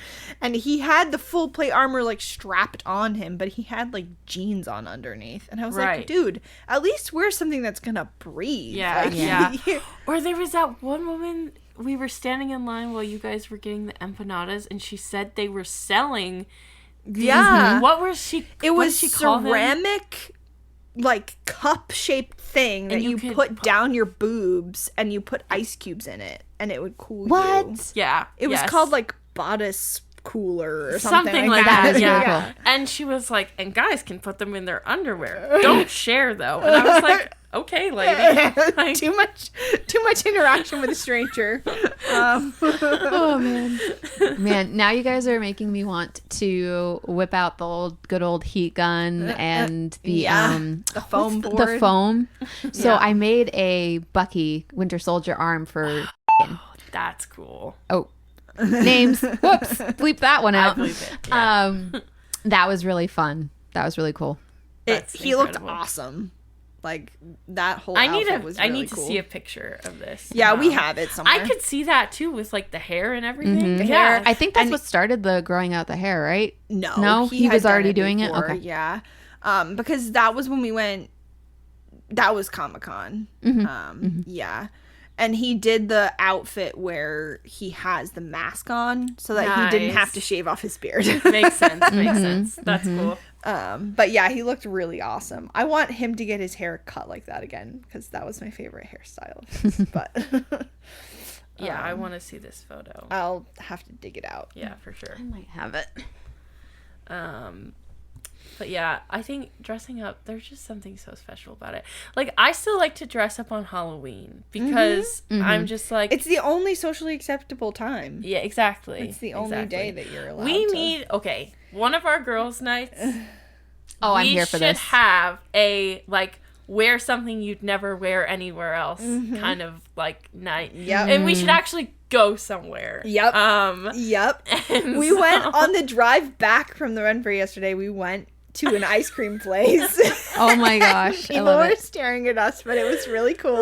And he had the full plate armor like strapped on him, but he had like jeans on underneath. And I was like, dude, at least wear something that's gonna breathe. Yeah, Like, yeah. Or there was that one woman, we were standing in line while you guys were getting the empanadas, and she said they were selling. Yeah. What was she? It what was did she call them? ceramic, like cup-shaped thing that you could put down your boobs, and you put ice cubes in it, and it would cool you. What? Yeah. It was yes. called like bodice cooler or something like that. That's Yeah. really cool. And she was like, and guys can put them in their underwear. Don't share though. And I was like, okay, lady. Like, too much interaction with a stranger. Oh man, now you guys are making me want to whip out the good old heat gun and the the foam board. the foam. So Yeah. I made a Bucky Winter Soldier arm for that's cool. names. Whoops, bleep that one I out. believe it. Yeah. That was really fun. That was really cool. He looked incredible. awesome. Like that whole I outfit was I really need to cool. see a picture of this. Yeah, we have it somewhere. I could see that too with like the hair and everything. The Yeah. hair. I think that's what started the growing out the hair, right? No, he had was done already doing it? before, Okay. Yeah, because that was when we went. That was Comic-Con. Yeah, and he did the outfit where he has the mask on, so that he didn't Nice. have to shave off his beard. Makes sense. Makes sense. That's cool. But yeah, he looked really awesome. I want him to get his hair cut like that again because that was my favorite hairstyle of his. But Yeah, I want to see this photo. I'll have to dig it out. Yeah, for sure. I might have it. But yeah, I think dressing up, there's just something so special about it. Like, I still like to dress up on Halloween because I'm just like... It's the only socially acceptable time. Yeah, exactly. It's the only day that you're allowed We to. need... Okay, one of our girls' nights... Oh, I'm here for We should this. have a, like, wear something you'd never wear anywhere else kind of, like, night. Yep. And we should actually go somewhere. Yep. Yep. and We so- went on the drive back from the Ren Fair yesterday. We went to an ice cream place. Oh my gosh. I People love were it. staring at us, but it was really cool.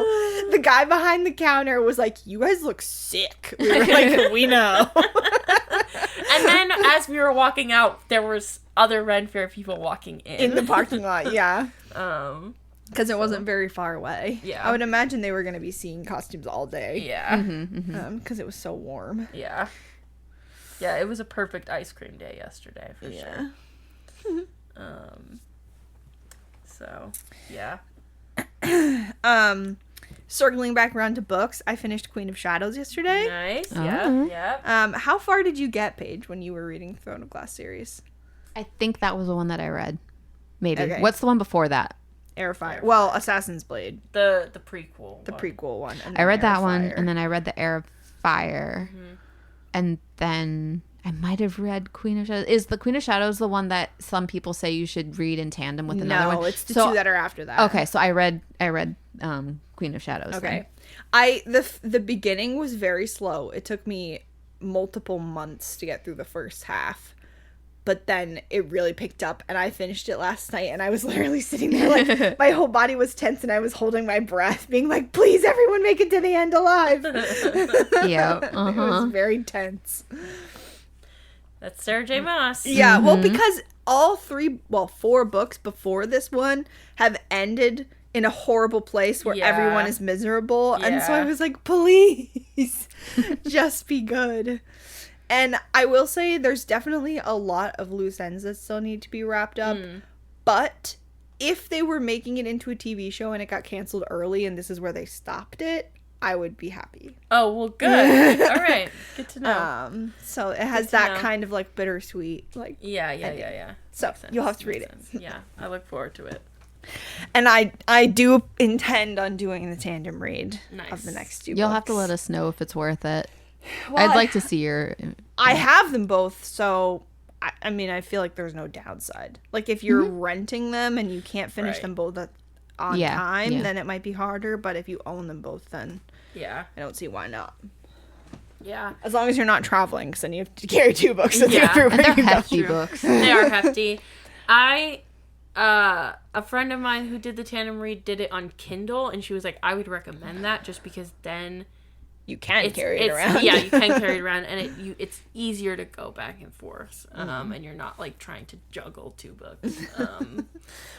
The guy behind the counter was like, "You guys look sick." We were like, "We know." And then as we were walking out, there was other Ren Fair people walking In the parking lot, yeah. Um, Because it wasn't very far away. Yeah. I would imagine they were going to be seeing costumes all day. yeah. Because it was so warm. Yeah. Yeah, it was a perfect ice cream day yesterday for sure. So, yeah. Circling back around to books, I finished Queen of Shadows yesterday. Nice. Oh. Yeah. How far did you get, Paige, when you were reading Throne of Glass series? I think that was the one that I read. Maybe. Okay. What's the one before that? Airfire. Well, Assassin's Blade, The prequel. the one. prequel one. And I then read that one, Airfire. and then I read the Air of Fire, and then I might have read Queen of Shadows. Is the Queen of Shadows the one that some people say you should read in tandem with another one? No, it's the So- two that are after that. Okay, so I read Queen of Shadows. Okay. The beginning was very slow. It took me multiple months to get through the first half. But then it really picked up, and I finished it last night, and I was literally sitting there like my whole body was tense, and I was holding my breath, being like, "Please, everyone, make it to the end alive." Then. Yeah. It was very tense. That's Sarah J. Maas. Yeah, well, because four books before this one have ended in a horrible place where Yeah. everyone is miserable. And so I Yeah. was like, please, just be good. And I will say there's definitely a lot of loose ends that still need to be wrapped up. But if they were making it into a TV show and it got canceled early and this is where they stopped it, I would be happy. Oh, well, good. All right. Good to know. So it has to that know. kind of like bittersweet, like, Yeah. so Makes sense, you'll have to makes read it. sense. Yeah, I look forward to it. And I do intend on doing the tandem read Nice. of the next two You'll books. have to let us know if it's worth it. Well, I'd like to see your. I have them both, so I mean, I feel like there's no downside. Like if you're renting them and you can't finish Right. them both on Yeah, time, yeah. then it might be harder. But if you own them both, then Yeah. I don't see why not. Yeah. As long as you're not traveling, because then you have to carry two books with you Yeah, everywhere And they're you go. hefty books. They are hefty. A friend of mine who did the tandem read did it on Kindle, and she was like, I would recommend that just because then You can it's, carry it it's- around. Yeah, you can carry it around, and it's easier to go back and forth, and you're not like trying to juggle two books.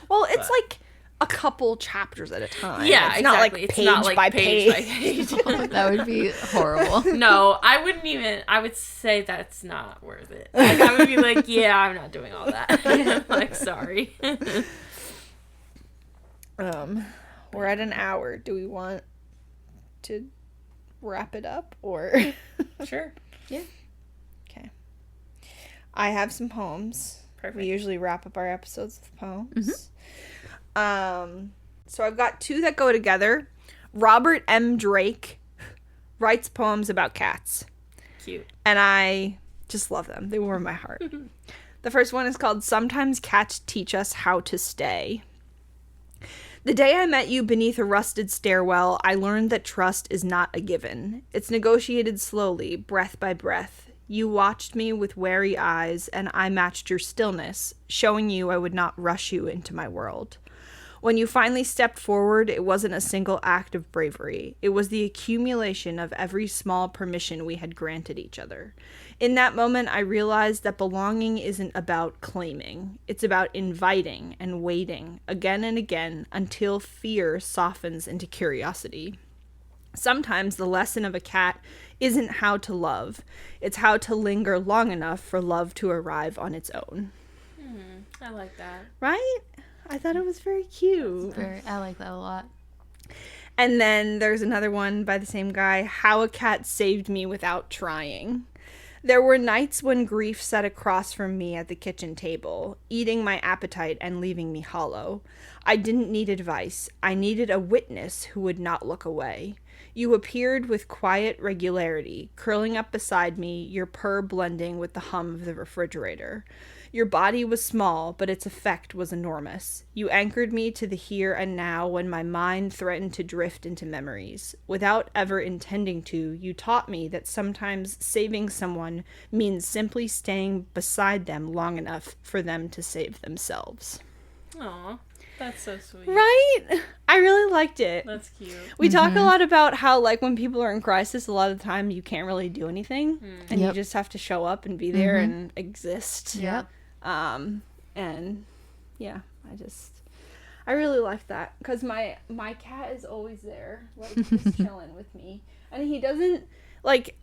Well, it's like a couple chapters at a time. Yeah, it's exactly. not like It's page not like by page page. by page. That would be horrible. No, I wouldn't even. I would say that's not worth it. Like, I would be like, yeah, I'm not doing all that. Like, sorry. We're at an hour. Do we want to wrap it up or? Sure. Okay. I have some poems. Perfect. We usually wrap up our episodes with poems. So I've got two that go together. Robert M. Drake writes poems about cats. Cute. And I just love them. They warm my heart. The first one is called Sometimes Cats Teach Us How to Stay. The day I met you beneath a rusted stairwell, I learned that trust is not a given. It's negotiated slowly, breath by breath. You watched me with wary eyes, and I matched your stillness, showing you I would not rush you into my world. When you finally stepped forward, it wasn't a single act of bravery. It was the accumulation of every small permission we had granted each other. In that moment, I realized that belonging isn't about claiming. It's about inviting and waiting again and again until fear softens into curiosity. Sometimes the lesson of a cat isn't how to love. It's how to linger long enough for love to arrive on its own. I like that. Right? I thought it was very cute. I like that a lot. And then there's another one by the same guy, How a Cat Saved Me Without Trying. There were nights when grief sat across from me at the kitchen table, eating my appetite and leaving me hollow. I didn't need advice. I needed a witness who would not look away. You appeared with quiet regularity, curling up beside me, your purr blending with the hum of the refrigerator. Your body was small, but its effect was enormous. You anchored me to the here and now when my mind threatened to drift into memories. Without ever intending to, you taught me that sometimes saving someone means simply staying beside them long enough for them to save themselves. Aw, that's so sweet. Right? I really liked it. That's cute. We talk a lot about how, like, when people are in crisis, a lot of the time you can't really do anything. And you just have to show up and be there and exist. Yep. And yeah, I really like that because my cat is always there, like, just chilling with me, and he doesn't, like,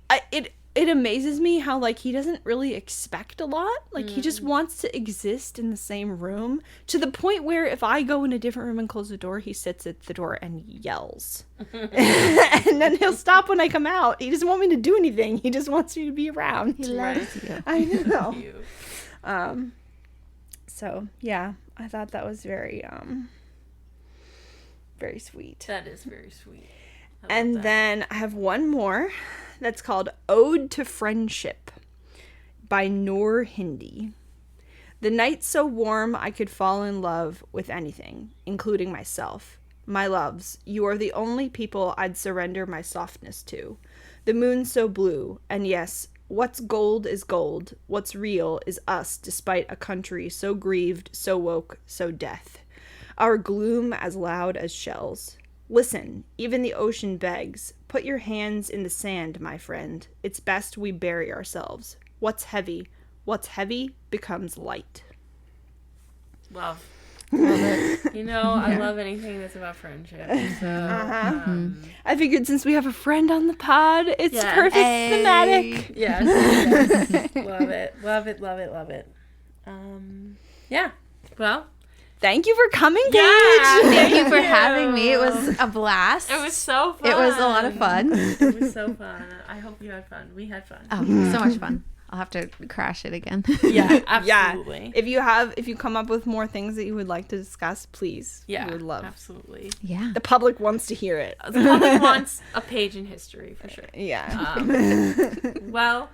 it amazes me how, like, he doesn't really expect a lot. Like, he just wants to exist in the same room, to the point where if I go in a different room and close the door, he sits at the door and yells. And then he'll stop when I come out. He doesn't want me to do anything. He just wants me to be around. He loves you. I know. Cute. So yeah, I thought that was very very sweet. That is very sweet. And then I have one more that's called Ode to Friendship by Noor Hindi. The night so warm I could fall in love with anything, including myself. My loves, you are the only people I'd surrender my softness to. The moon so blue, and yes, what's gold is gold. What's real is us, despite a country so grieved, so woke, so death. Our gloom as loud as shells. Listen, even the ocean begs. Put your hands in the sand, my friend. It's best we bury ourselves. What's heavy becomes light. Love. Love it. You know, I love anything that's about friendship. So, I figured since we have a friend on the pod, it's Yeah. perfect thematic. yes. Love it. Love it. Love it. Love it. Yeah. Well, Thank you for coming, Paige. Yeah. Thank you for having me. It was a blast. it was so fun. It was a lot of fun. It was so fun. I hope you had fun. We had fun. Oh, so much fun. I'll have to crash it again. Yeah, absolutely. Yeah. If you come up with more things that you would like to discuss, please. Yeah, We would love. absolutely. Yeah. The public wants to hear it. The public wants a page in history for sure. Yeah. Well,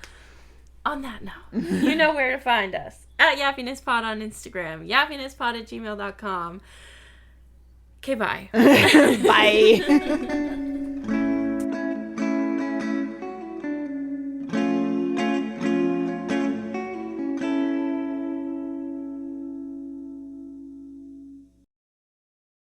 on that note, you know where to find us. At YappinessPod on Instagram, yappinesspod@gmail.com. Okay, bye. Bye.